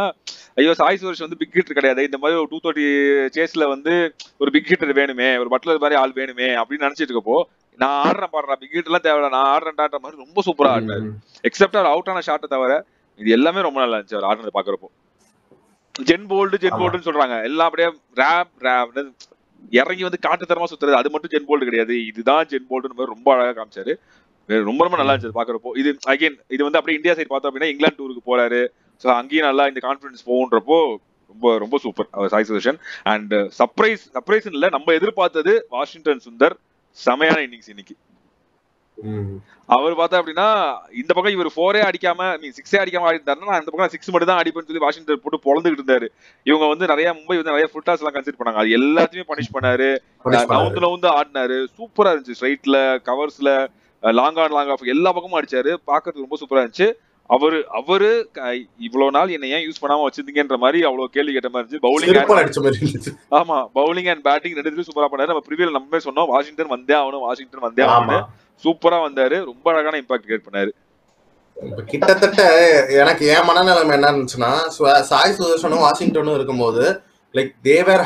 ஐயோ சாய் சுதர்ஷன் வந்து பிக் ஹிட்டர் கிடையாது, இந்த மாதிரி ஒரு 230 சேஸ்ல வந்து ஒரு பிக் ஹிட்டர் வேணுமே, ஒரு பட்லர் மாதிரி ஆள் வேணுமே அப்படின்னு நினைச்சிட்டு இருக்கப்போ, நான் ஆடுறேன் பாடுறேன் பிக் ஹிட் எல்லாம் தேவையில்ல, நான் ஆடுறேன்டான்ற மாதிரி ரொம்ப சூப்பரா ஆடினாரு. எக்ஸப்ட் அவர் அவுட் ஆன ஷாட்டை தவிர இது எல்லாமே ரொம்ப நல்லா இருந்துச்சு அவர் ஆடுறது பாக்குறப்போ. ஜென் போல்டுன்னு சொல்றாங்க எல்லாம், அப்படியே ரேப் இறங்கி வந்து காட்டுத்தரமா சுத்துறது, அது மட்டும் ஜென் போல்டு கிடையாது, இதுதான் ஜென் போல்டுன்னு ரொம்ப அழகா காமிச்சாரு. ரொம்ப நல்லா இருந்துச்சு பாக்குறப்போ. இது அகைன் இது வந்து அப்படியே இந்தியா சைடு பார்த்தோம் அப்படின்னா இங்கிலாந்து டூருக்கு போறாரு. ஸோ அங்கேயும் நல்லா இந்த கான்ஃபிடன்ஸ் போகுன்றப்போ ரொம்ப ரொம்ப சூப்பர் அவர் சாய் சுதர்ஷன். அண்ட் சர்ப்ரைஸ் இல்ல, நம்ம எதிர்பார்த்தது வாஷிங்டன் சுந்தர் செமையான இன்னிங்ஸ் இன்னைக்கு. அவர் பார்த்தா அப்படின்னா இந்த பக்கம் இவர் 4 அடிக்காம 6 அடிக்காம ஆடிட்டாருன்னா, அந்த பக்கம் 6 மட்டும் தான் அடிப்பேன்னு சொல்லி வாஷிங்டன் போட்டு பொழந்துகிட்டு இருந்தாரு. இவங்க வந்து மும்பை வந்து நிறைய ஃபுல் டாஸ் எல்லாம் கன்சிடர் பண்ணாங்க, அது எல்லாத்தையுமே பனிஷ் பண்ணாரு. நவுந்து ஆடினாரு, சூப்பரா இருந்துச்சு. ஸ்ட்ரைட்ல, கவர்ஸ்ல, லாங் ஆஃப் எல்லா பக்கமும் அடிச்சாரு, பாக்கிறதுக்கு ரொம்ப சூப்பரா இருந்துச்சு. அவரு இவ்வளவு நாள் என்ன ஏன் யூஸ் பண்ணாம வச்சிருந்தீங்கன்ற மாதிரி அவ்வளவு கேள்வி கேட்ட மாதிரி இருந்துச்சு. பவுலிங் அண்ட் பேட்டிங் ரெண்டுத்துலயும் சூப்பரா பண்ணாரு. நம்ம ப்ரிவியூல நம்ம சொன்னோம் வாஷிங்டன் வந்தே ஆகணும், சூப்பரா வந்தாரு, ரொம்ப அழகான இம்பாக்ட் கிரியேட் பண்ணாரு. கிட்டத்தட்ட எனக்கு என் மனநிலைமை என்ன இருந்துச்சுன்னா, சாய் சுதர்ஷனும் வாஷிங்டனும் இருக்கும்போது like they were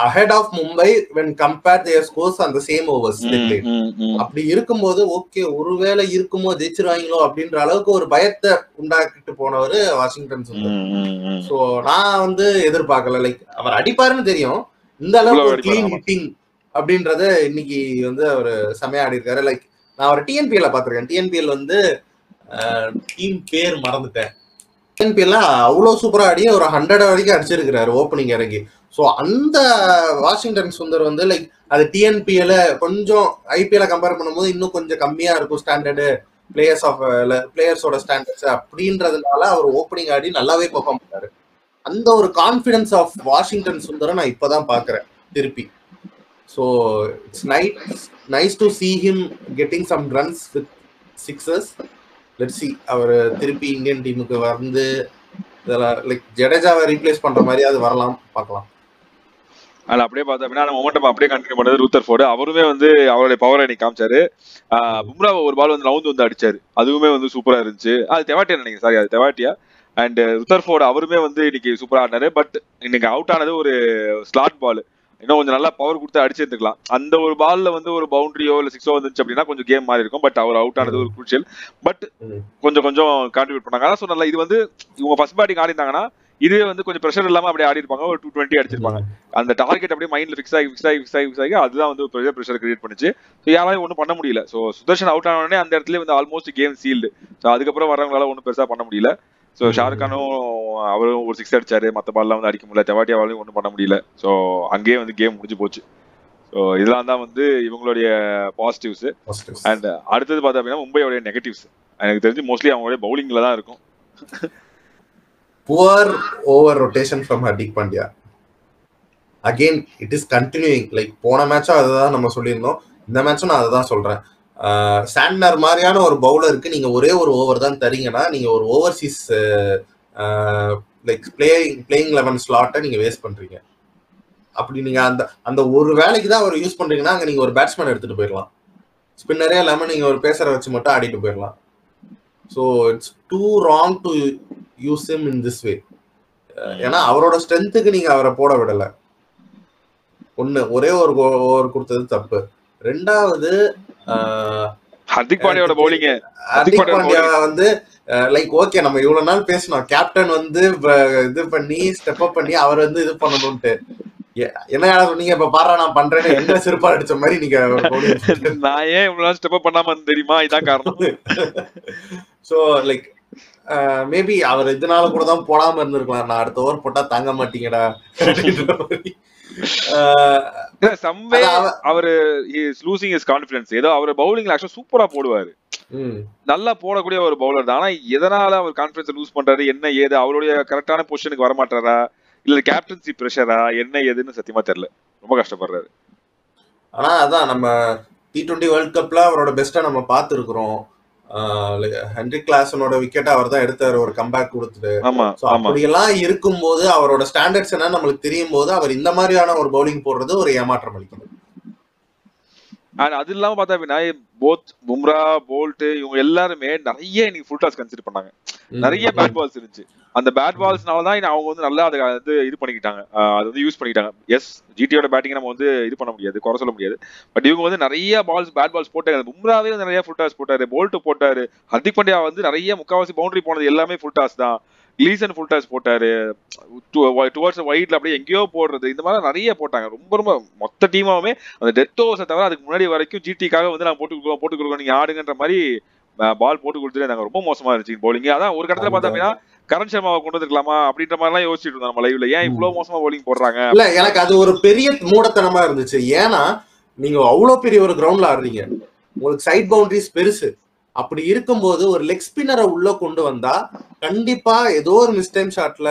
ahead of Mumbai when compared their scores on the same overs they played. அப்படி இருக்கும்போது ஓகே ஒருவேளை இருக்குமோ ஜெயிச்சிருவாங்களோ அப்படின்ற அளவுக்கு ஒரு பயத்தை உண்டாக்கிட்டு போனவர் வாஷிங்டன் சுந்தர். சோ நான் வந்து எதிர்பார்க்கல, லைக் அவர் அடிப்பாருன்னு தெரியும், இந்த அளவுக்கு ஒரு கிளீன் ஹிட்டிங் அப்படின்றத இன்னைக்கு வந்து அவர் செமையா ஆடி இருக்காரு. லைக் நான் ஒரு டிஎன்பிஎல்ல பாத்திருக்கேன், டிஎன்பிஎல் வந்து டீம் பேர் மறந்துட்டேன், டிஎன்பிஎல்ல அவ்வளவு சூப்பரா ஆடி ஒரு 100 வரைக்கும் அடிச்சிருக்கிறாரு ஓப்பனிங் இறங்கி. ஸோ அந்த வாஷிங்டன் சுந்தர் வந்து லைக் அது டிஎன்பிஎல்ல கொஞ்சம் ஐபிஎல்ல கம்பேர் பண்ணும்போது இன்னும் கொஞ்சம் கம்மியா இருக்கும் ஸ்டாண்டர்டு பிளேயர்ஸோட ஸ்டாண்டர்ட்ஸ் அப்படின்றதுனால அவர் ஓப்பனிங் ஆடி நல்லாவே பெர்ஃபார்ம் பண்ணாரு. அந்த ஒரு கான்ஃபிடன்ஸ் ஆஃப் வாஷிங்டன் சுந்தரை நான் இப்பதான் பாக்குறேன் திருப்பி. So it's nice to see him getting some runs with sixes. Let's see அவர் திருப்பி இந்தியன் டீமுக்கு வந்து லைக் ஜடேஜாவை ரீப்ளேஸ் பண்ற மாதிரி அது வரலாம், பார்க்கலாம். அதில் அப்படியே பார்த்தோம் அப்படின்னா மொமெண்டம் அப்படியே கண்டினியூ பண்ணது ரூத்தர்ஃபோர்டு. அவருமே வந்து அவருடைய பவரை இன்னைக்கு காமிச்சாரு. பும்ரா ஒரு பால் வந்து ரவுண்ட் வந்து அடிச்சாரு, அதுவுமே வந்து சூப்பரா இருந்துச்சு. அது தெவாட்டியா நினைக்கிறேன், சாரி அது தெவாட்டியா. அண்ட் ரூத்தர்ஃபோர்டு அவருமே வந்து இன்னைக்கு சூப்பரா ஆடினாரு. பட் இன்னைக்கு அவுட் ஆனது ஒரு ஸ்லாட் பால், இன்னும் கொஞ்சம் நல்லா பவர் கொடுத்து அடிச்சிருந்துக்கலாம். அந்த ஒரு பால்ல வந்து ஒரு பவுண்டரியோ இல்ல 6 வந்துச்சு அப்படின்னா கொஞ்சம் கேம் மாறி இருக்கும். பட் அவர் அவுட் ஆனது ஒரு குரூஷியல். பட் கொஞ்சம் கான்ட்ரிபியூட் பண்ணாங்க. அதான் சொன்னல, இது வந்து இவங்க ஃபர்ஸ்ட் பேட்டிங் ஆடினாங்கன்னா இதுவே வந்து கொஞ்சம் ப்ரெஷர் இல்லாம அப்படியே ஆடி இருப்பாங்க, ஒரு 220 அடிச்சிருப்பாங்க. அந்த டார்கெட் அப்படியே மைண்ட்ல ஃபிக்ஸ் ஆகி அதுதான் வந்து பெரிய ப்ரெஷர் கிரியேட் பண்ணுச்சு. ஸோ யாராலையும் ஒன்றும் பண்ண முடியல. ஸோ சுதர்ஷன் அவுட் ஆனோடனே அந்த இடத்துல வந்து ஆல்மோஸ்ட் கேம் சீல்டு. ஸோ அதுக்கப்புறம் வரவங்களால ஒன்றும் பெருசா பண்ண முடியல. ஸோ ஷாருக் கானும் அவரும் ஒரு 6 அடிச்சாரு, மற்ற பால்லாம் வந்து அடிக்க முடியல, தெவாட்டியாவாலையும் ஒன்றும் பண்ண முடியல. ஸோ அங்கேயே வந்து கேம் முடிஞ்சு போச்சு. ஸோ இதெல்லாம் தான் வந்து இவங்களுடைய பாசிட்டிவ்ஸ். அண்ட் அடுத்தது பார்த்தா அப்படின்னா மும்பையோடைய நெகட்டிவ்ஸ் எனக்கு தெரிஞ்சு மோஸ்ட்லி அவங்களுடைய பவுலிங்ல தான் இருக்கும். Poor over rotation from Hardik Pandya. Again it is continuing. Like போன மேட்சும் அதுதான் நம்ம சொல்லியிருந்தோம், இந்த மேட்சும் நான் அதுதான் சொல்றேன். சாண்ட்னர் மாதிரியான ஒரு பவுலருக்கு நீங்க ஒரே ஒரு ஓவர் தான் தரீங்கன்னா நீங்க ஒரு ஓவர்சீஸ் லைக் பிளேயிங் 11 ஸ்லாட்டை நீங்க வேஸ்ட் பண்றீங்க. அப்படி நீங்க அந்த அந்த ஒரு வேலைக்கு தான் அவர் யூஸ் பண்றீங்கன்னா அங்க நீங்க ஒரு பேட்ஸ்மேன் எடுத்துட்டு போயிடலாம். ஸ்பின்னரே இல்லாம நீங்க ஒரு பேசரை வச்சு மட்டும் ஆடிட்டு போயிடலாம். So it's too wrong to use him in this way. ஏன்னா அவரோட ஸ்ட்ரென்த்துக்கு நீங்க அவரை போட விடல. ஒரே ஒரு ஓவர் கொடுத்தது தப்பு. ரெண்டாவது ஹர்திக் பாண்டியாவோட பவுலிங். ஹர்திக் பாண்டியா வந்து லைக் ஓகே நம்ம இவ்வளவு நாள் பேசணும் கேப்டன் வந்து இது பண்ணி ஸ்டெப் அப் பண்ணி அவர் வந்து இது பண்ணணும்ட்டு. என்ன சொன்னீங்க இப்ப பாரு நான் பண்றேன்னு என்ன சிறப்பா அடிச்ச மாதிரி நீங்க நான் ஏன் இவ்வளவு ஸ்டெப் அப் பண்ணாம தெரியுமா, இதான் காரணம். சோ லைக் மேபி அவர் இதனால கூட தான் போடாம இருந்திருக்கலாம். நான் அடுத்த ஓவர் போட்டா தாங்க மாட்டீங்கடா. அவரு லூசிங் ஹிஸ் கான்ஃபிடன்ஸ். ஏதோ அவர் பவுலிங்ல ஆக்சுவலா சூப்பரா போடுவாரு, நல்லா போடக்கூடிய ஒரு பவுலர் தான். ஆனா எதனால அவர் கான்ஃபிடன்ஸ் லூஸ் பண்றாரு, என்ன ஏது, அவருடைய கரெக்டான பொசிஷனுக்கு வர மாட்டாரா, இல்ல கேப்டன்சி பிரஷரா, என்ன ஏதுன்னு சத்தியமா தெரியல. ரொம்ப கஷ்டப்படுறாரு. ஆனா அதான் நம்ம T20 வேர்ல்ட் கப்ல அவரோட பெஸ்டா நம்ம பார்த்திருக்கிறோம். ஹென்ரிக் கிளாசனோட விக்கெட் அவர் தான் எடுத்தாரு ஒரு கம்பேக் கொடுத்துட்டு. அப்படியெல்லாம் இருக்கும்போது அவரோட ஸ்டாண்டர்ட்ஸ் என்ன நம்மளுக்கு தெரியும் போது அவர் இந்த மாதிரியான ஒரு பவுலிங் போடுறது ஒரு ஏமாற்றம் அளிக்கும். அது இல்லாம பார்த்தா அப்படின்னா போத் பும்ரா போல்ட் இவங்க எல்லாருமே நிறைய இன்னைக்கு ஃபுல் டாஸ் கன்சிடர் பண்ணாங்க. நிறைய பேட் பால்ஸ் இருந்துச்சு. அந்த பேட் பால்ஸ்னால தான் அவங்க வந்து நல்லா அதை வந்து இது பண்ணிக்கிட்டாங்க, அதை வந்து யூஸ் பண்ணிக்கிட்டாங்க. எஸ் ஜிடியோட பேட்டிங் நம்ம வந்து இது பண்ண முடியாது, குறை சொல்ல முடியாது. பட் இவங்க வந்து நிறைய பால்ஸ் பேட் பால்ஸ் போட்டாங்க. பும்ராவே வந்து நிறைய ஃபுல் டாஸ் போட்டாரு, போல்ட் போட்டாரு. ஹர்திக் பாண்டியா வந்து நிறைய முக்காவாசி பவுண்டரி போனது எல்லாமே ஃபுல் டாஸ் தான். கிளீசன் ஃபுல் டாஸ் போட்டாரு, டுவர்ட்ஸ் வைட்ல அப்படியே எங்கேயோ போடுறது, இந்த மாதிரி நிறைய போட்டாங்க. ரொம்ப ரொம்ப மொத்த டீமாவே அந்த டெத் ஓவர்ஸை தவிர அதுக்கு முன்னாடி வரைக்கும் ஜிடிக்காக வந்து நாங்கள் போட்டு கொடுக்குறோம் நீங்க ஆடுங்கன்ற மாதிரி பால் போட்டு கொடுத்துட்டு நாங்க ரொம்ப மோசமா இருந்துச்சு பவுலிங். அதான் ஒரு கடத்துல பார்த்தா அப்படின்னா கரண் சர்மாவை கொண்டு வந்துருக்கலாமா அப்படின்ற மாதிரி எல்லாம் யோசிச்சுட்டு இருந்தோம் நம்ம லைவ்ல. ஏன் இவ்வளவு மோசமா பவுலிங் போடுறாங்க? இல்ல எனக்கு அது ஒரு பெரிய மூடத்தனமா இருந்துச்சு. ஏன்னா நீங்க அவ்வளவு பெரிய ஒரு கிரவுண்ட்ல ஆடுறீங்க, உங்களுக்கு சைட் பவுண்டரிஸ் பெருசு. அப்படி இருக்கும்போது ஒரு லெக் ஸ்பின்னரை உள்ள கொண்டு வந்தா கண்டிப்பா ஏதோ ஒரு மிஸ்டைம் ஷாட்ல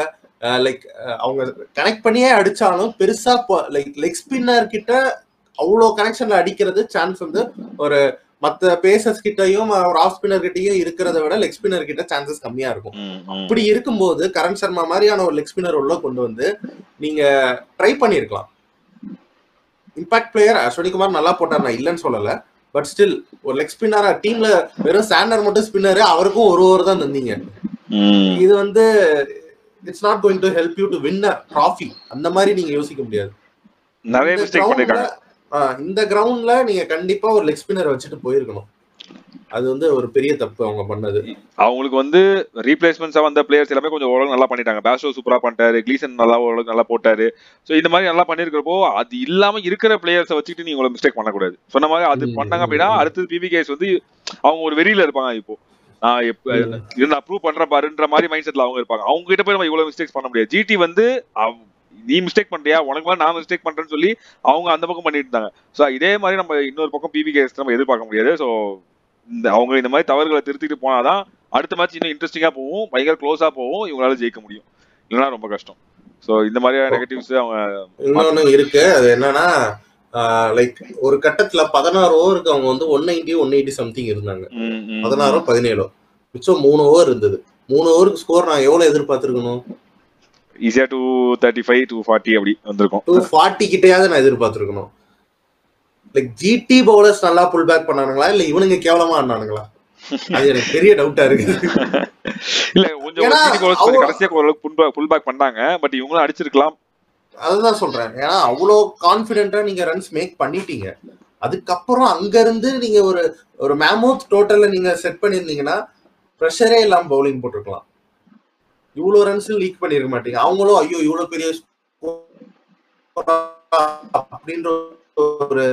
லைக் அவங்க கனெக்ட் பண்ணியே அடிச்சாலும் பெருசா லைக் லெக் ஸ்பின்னர் கிட்ட அவ்வளோ கனெக்ஷன்ல அடிக்கிறது சான்ஸ் வந்து ஒரு மற்ற பேசர்ஸ் கிட்டையும் ஒரு ஆஃப் ஸ்பின்னர் கிட்டையும் இருக்கிறத விட லெக் ஸ்பின்னர் கிட்ட சான்சஸ் கம்மியா இருக்கும். அப்படி இருக்கும்போது கரண் சர்மா மாதிரியான ஒரு லெக் ஸ்பின்னர் உள்ள கொண்டு வந்து நீங்க ட்ரை பண்ணிருக்கலாம். இம்பாக்ட் பிளேயர் அஸ்வினி குமார் நல்லா போட்டார், நான் இல்லைன்னு சொல்லல. பட் ஸ்டில் ஒரு லெக் ஸ்பின்னரா டீம்ல வெறும் சாண்டர் மட்டும் ஸ்பின்னரு, அவருக்கும் ஒரு ஓவர் தான் தந்தீங்க. இது வந்து it's not going to help you to win a trophy. அந்த மாதிரி நீங்க யோசிக்க முடியாது. நிறைய மிஸ்டேக் பண்ணிருக்காங்க. இந்த கிரவுண்ட்ல நீங்க கண்டிப்பா ஒரு லெக் ஸ்பின்னர் வச்சுட்டு போயிருக்கணும். அது வந்து ஒரு பெரிய தப்பு அவங்க பண்ணது. அவங்களுக்கு வந்து ரீப்ளேஸ்மெண்ட்ஸா வந்த பிளேயர்ஸ் எல்லாமே கொஞ்சம் ஓரளவு நல்லா பண்ணிட்டாங்க. பேஸ்டோ சூப்பரா பண்ணிட்டாரு, கிளீசன் நல்லா ஓரளவுக்கு நல்லா போட்டாரு. ஸோ இந்த மாதிரி நல்லா பண்ணிருக்கிறப்போ அது இல்லாம இருக்கிற பிளேயர்ஸை வச்சுட்டு நீங்க உங்களை மிஸ்டேக் பண்ணக்கூடாது. சொன்ன மாதிரி அது பண்ணாங்க அப்படின்னா அடுத்தது பிபிகேஸ் வந்து அவங்க ஒரு வெறியில இருப்பாங்க. இப்போ நான் ப்ரூவ் பண்றேன் பாருன்ற மாதிரி மைண்ட் செட்ல அவங்க இருப்பாங்க. அவங்க கிட்ட போய் நம்ம இவ்வளவு மிஸ்டேக்ஸ் பண்ண முடியாது. ஜிடி வந்து நீ மிஸ்டேக் பண்றியா, உனக்கு மேல நான் மிஸ்டேக் பண்றேன்னு சொல்லி அவங்க அந்த பக்கம் பண்ணிட்டு இருந்தாங்க. ஸோ இதே மாதிரி நம்ம இன்னொரு பக்கம் பிபிகேஸ் நம்ம எதிர்பார்க்க முடியாது. ஸோ அவங்க இந்த மாதிரி தவறுகளை திருத்திட்டு போனாதான் அடுத்த மேட்ச் இன்னும் இன்ட்ரெஸ்டிங்கா போகும், பயங்கர க்ளோஸா போகும், இவங்களால ஜெயிக்க முடியும். இல்லைன்னா ரொம்ப கஷ்டம். ஸோ இந்த மாதிரியான நெகட்டிவ்ஸ் அவங்க இன்னொன்னு இருக்கு. அது என்னன்னா லைக் ஒரு கட்டத்துல 16 ஓவருக்கு அவங்க வந்து 190 சம்திங் இருந்தாங்க. 16 17 மிச்சம் 3 ஓவர் இருந்தது. 3 ஓவருக்கு ஸ்கோர் நான் எவ்வளவு எதிர்பார்த்திருக்கணும்? ஈஸியா 235 240 அப்படி வந்திருக்கும். 240 கிட்டையாவது நான் எதிர்பார்த்திருக்கணும். லைக் ஜிடி பவுலர்ஸ் நல்லா புல் பேக் பண்ணானுங்களா இல்ல இவனுங்க கேவலமா ஆனானுங்களா? அது எனக்கு பெரிய டவுட்டா இருக்கு. இல்ல கொஞ்சம் ஜிடி பவுலர்ஸ் கடைசியா ஓரளவுக்கு புல் பேக் பண்ணாங்க, பட் இவங்களும் அடிச்சிருக்கலாம். அதுதான் சொல்றேன். ஏன்னா அவ்வளோ கான்பிடென்ட்டா நீங்க ரன்ஸ் மேக் பண்ணிட்டீங்க. அதுக்கப்புறம் அங்க இருந்து நீங்க ஒரு மேமூத் டோட்டல்ல நீங்க செட் பண்ணிருந்தீங்கன்னா ப்ரெஷரே இல்லாம பவுலிங் போட்டுருக்கலாம். இவ்வளவு ரன்ஸ் லீக் பண்ணிருக்க மாட்டீங்க. அவங்களும் ஐயோ இவ்வளவு பெரிய அப்படின்ற ஒரு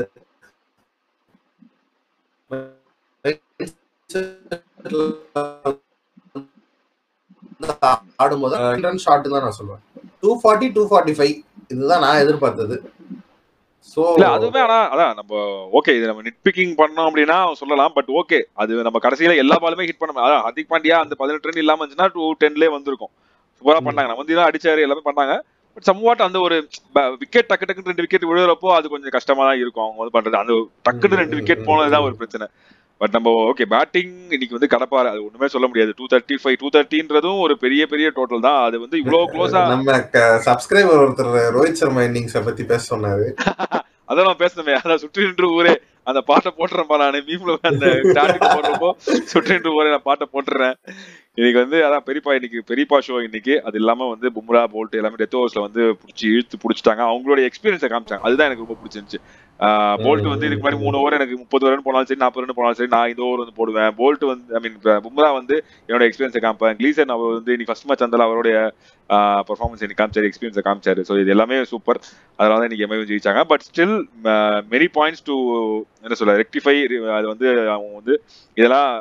ஆடும்போது ரன் ஷாட் தான் நான் சொல்லுவேன். 240 245 இதுதான் நான் எதிர்பார்த்தது. சோ இல்ல அதுவுமே ஆனா அதான் நம்ம ஓகே இது நம்ம நிட் பிக்கிங் பண்ணோம் அப்படின்னா சொல்லலாம். பட் ஓகே அது நம்ம கடைசியில எல்லா பாலுமே ஹிட் பண்ண அதான் ஹர்திக் பாண்டியா அந்த 18 ரன் இல்லாம இருந்துச்சுன்னா 210 வந்திருக்கும். சூப்பரா பண்ணாங்க. நம்ம வந்து தான் அடிச்சாரு எல்லாமே பண்ணாங்க. பட் சம்வாட் அந்த ஒரு விக்கெட் டக்கு டக்குன்னு 2 விக்கெட் விழுறப்போ அது கொஞ்சம் கஷ்டமா தான் இருக்கும் அவங்க வந்து பண்றது. அந்த டக்குன்னு 2 விக்கெட் போனதுதான் ஒரு பிரச்சனை. பட் நம்ம ஓகே பேட்டிங் இன்னைக்கு வந்து கடப்பாரு அது ஒண்ணுமே சொல்ல முடியாது. 235 ஒரு பெரிய பெரிய டோட்டல் தான். அது வந்து இவ்வளவு க்ளோஸா நம்ம சப்ஸ்கிரைபர் ஒருத்தர் ரோஹித் சர்மா இன்னிங்ஸ பத்தி பேச சொன்னாரு. அதான் நான் பேசணுமே அதான் சுற்றி நின்று ஊரே அந்த பாட்டை போட்டுறேன்ப்பா நானு மீம்ல அந்த ஸ்டார்டிங் போடுறப்போ சுற்றி நின்று ஊரே நான் பாட்டை போட்டுறேன். இன்னைக்கு வந்து அதான் பெரியப்பா ஷோ இன்னைக்கு. அது இல்லாம வந்து பும்ரா போல்ட் எல்லாமே டெத் ஓவர்ஸ்ல வந்து இழுத்து புடிச்சிட்டாங்க. அவங்களோட எக்ஸ்பீரியன்ஸை காமிச்சாங்க. அதுதான் எனக்கு ரொம்ப பிடிச்சிருந்துச்சு. போல்ட் வந்து இதுக்கு மாதிரி 3 ஓவர் எனக்கு 30 ரன் போனாலும் சரி 40 ரன் போனாலும் சரி நான் இந்த ஓவர் வந்து போடுவேன். போல்ட் வந்து ஐ மீன் பும்ரா வந்து என்னோட எக்ஸ்பீரியன்ஸை காமிப்பேன். கிளீசன் அவர் வந்து இன்னைக்கு ஃபர்ஸ்ட் மேட்ச் அந்த அவருடைய பெர்ஃபார்மன்ஸ் இன்னைக்கு காமிச்சாரு, எக்ஸ்பீரியன்ஸை காமிச்சாரு. ஸோ இது எல்லாமே சூப்பர். அதனால தான் இன்னைக்கு எம்ஐ ஜெயிச்சாங்க. But still many points to என்ன சொல்ல ரெக்டிஃபை. அது வந்து அவங்க வந்து இதெல்லாம்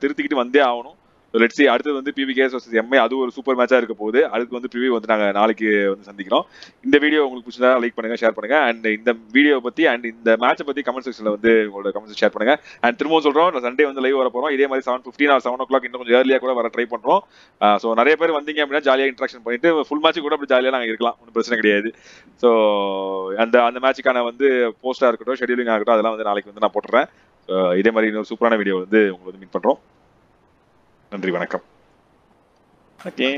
திருத்திக்கிட்டு வந்தே ஆகணும். லெட்ஸ் சி அடுத்து வந்து பிவிகேஎஸ் வர்சஸ் எம்ஐ அது ஒரு சூப்பர் மேட்சா இருக்க போகுது. அதுக்கு வந்து ப்ரிவியூ வந்து நாங்க நாளைக்கு வந்து சந்திக்கிறோம். இந்த வீடியோ உங்களுக்கு பிடிச்சதா லைக் பண்ணுங்க, ஷேர் பண்ணுங்க. அண்ட் இந்த வீடியோ பத்தி அண்ட் இந்த மேட்சை பத்தி கமெண்ட் செக்ஷன்ல வந்து உங்களோட கமெண்ட்ஸ் ஷேர் பண்ணுங்க. அண்ட் திரும்பவும் சொல்றோம் சண்டே வந்து லைவ் வர போறோம். இதே மாதிரி 7:15 or 7 o'clock இன்னும் கொஞ்சம் ஏர்லியா கூட வர ட்ரை பண்றோம். ஸோ நிறைய பேர் வந்தீங்க அப்படின்னா ஜாலியா இன்ட்ராக்ஷன் பண்ணிட்டு ஃபுல் மேட்ச் கூட அப்படி ஜாலியா நாங்க இருக்கலாம், ஒன்றும் பிரச்சனை கிடையாது. ஸோ அந்த மேட்சுக்கான வந்து போஸ்டா இருக்கட்டும் ஷெடியூலிங் ஆகட்டும் அதெல்லாம் வந்து நாளைக்கு வந்து நான் போட்டுறேன். இதே மாதிரி இன்னொரு சூப்பரான வீடியோ வந்து உங்களை வந்து மீட் பண்றோம். நன்றி, வணக்கம். Okay.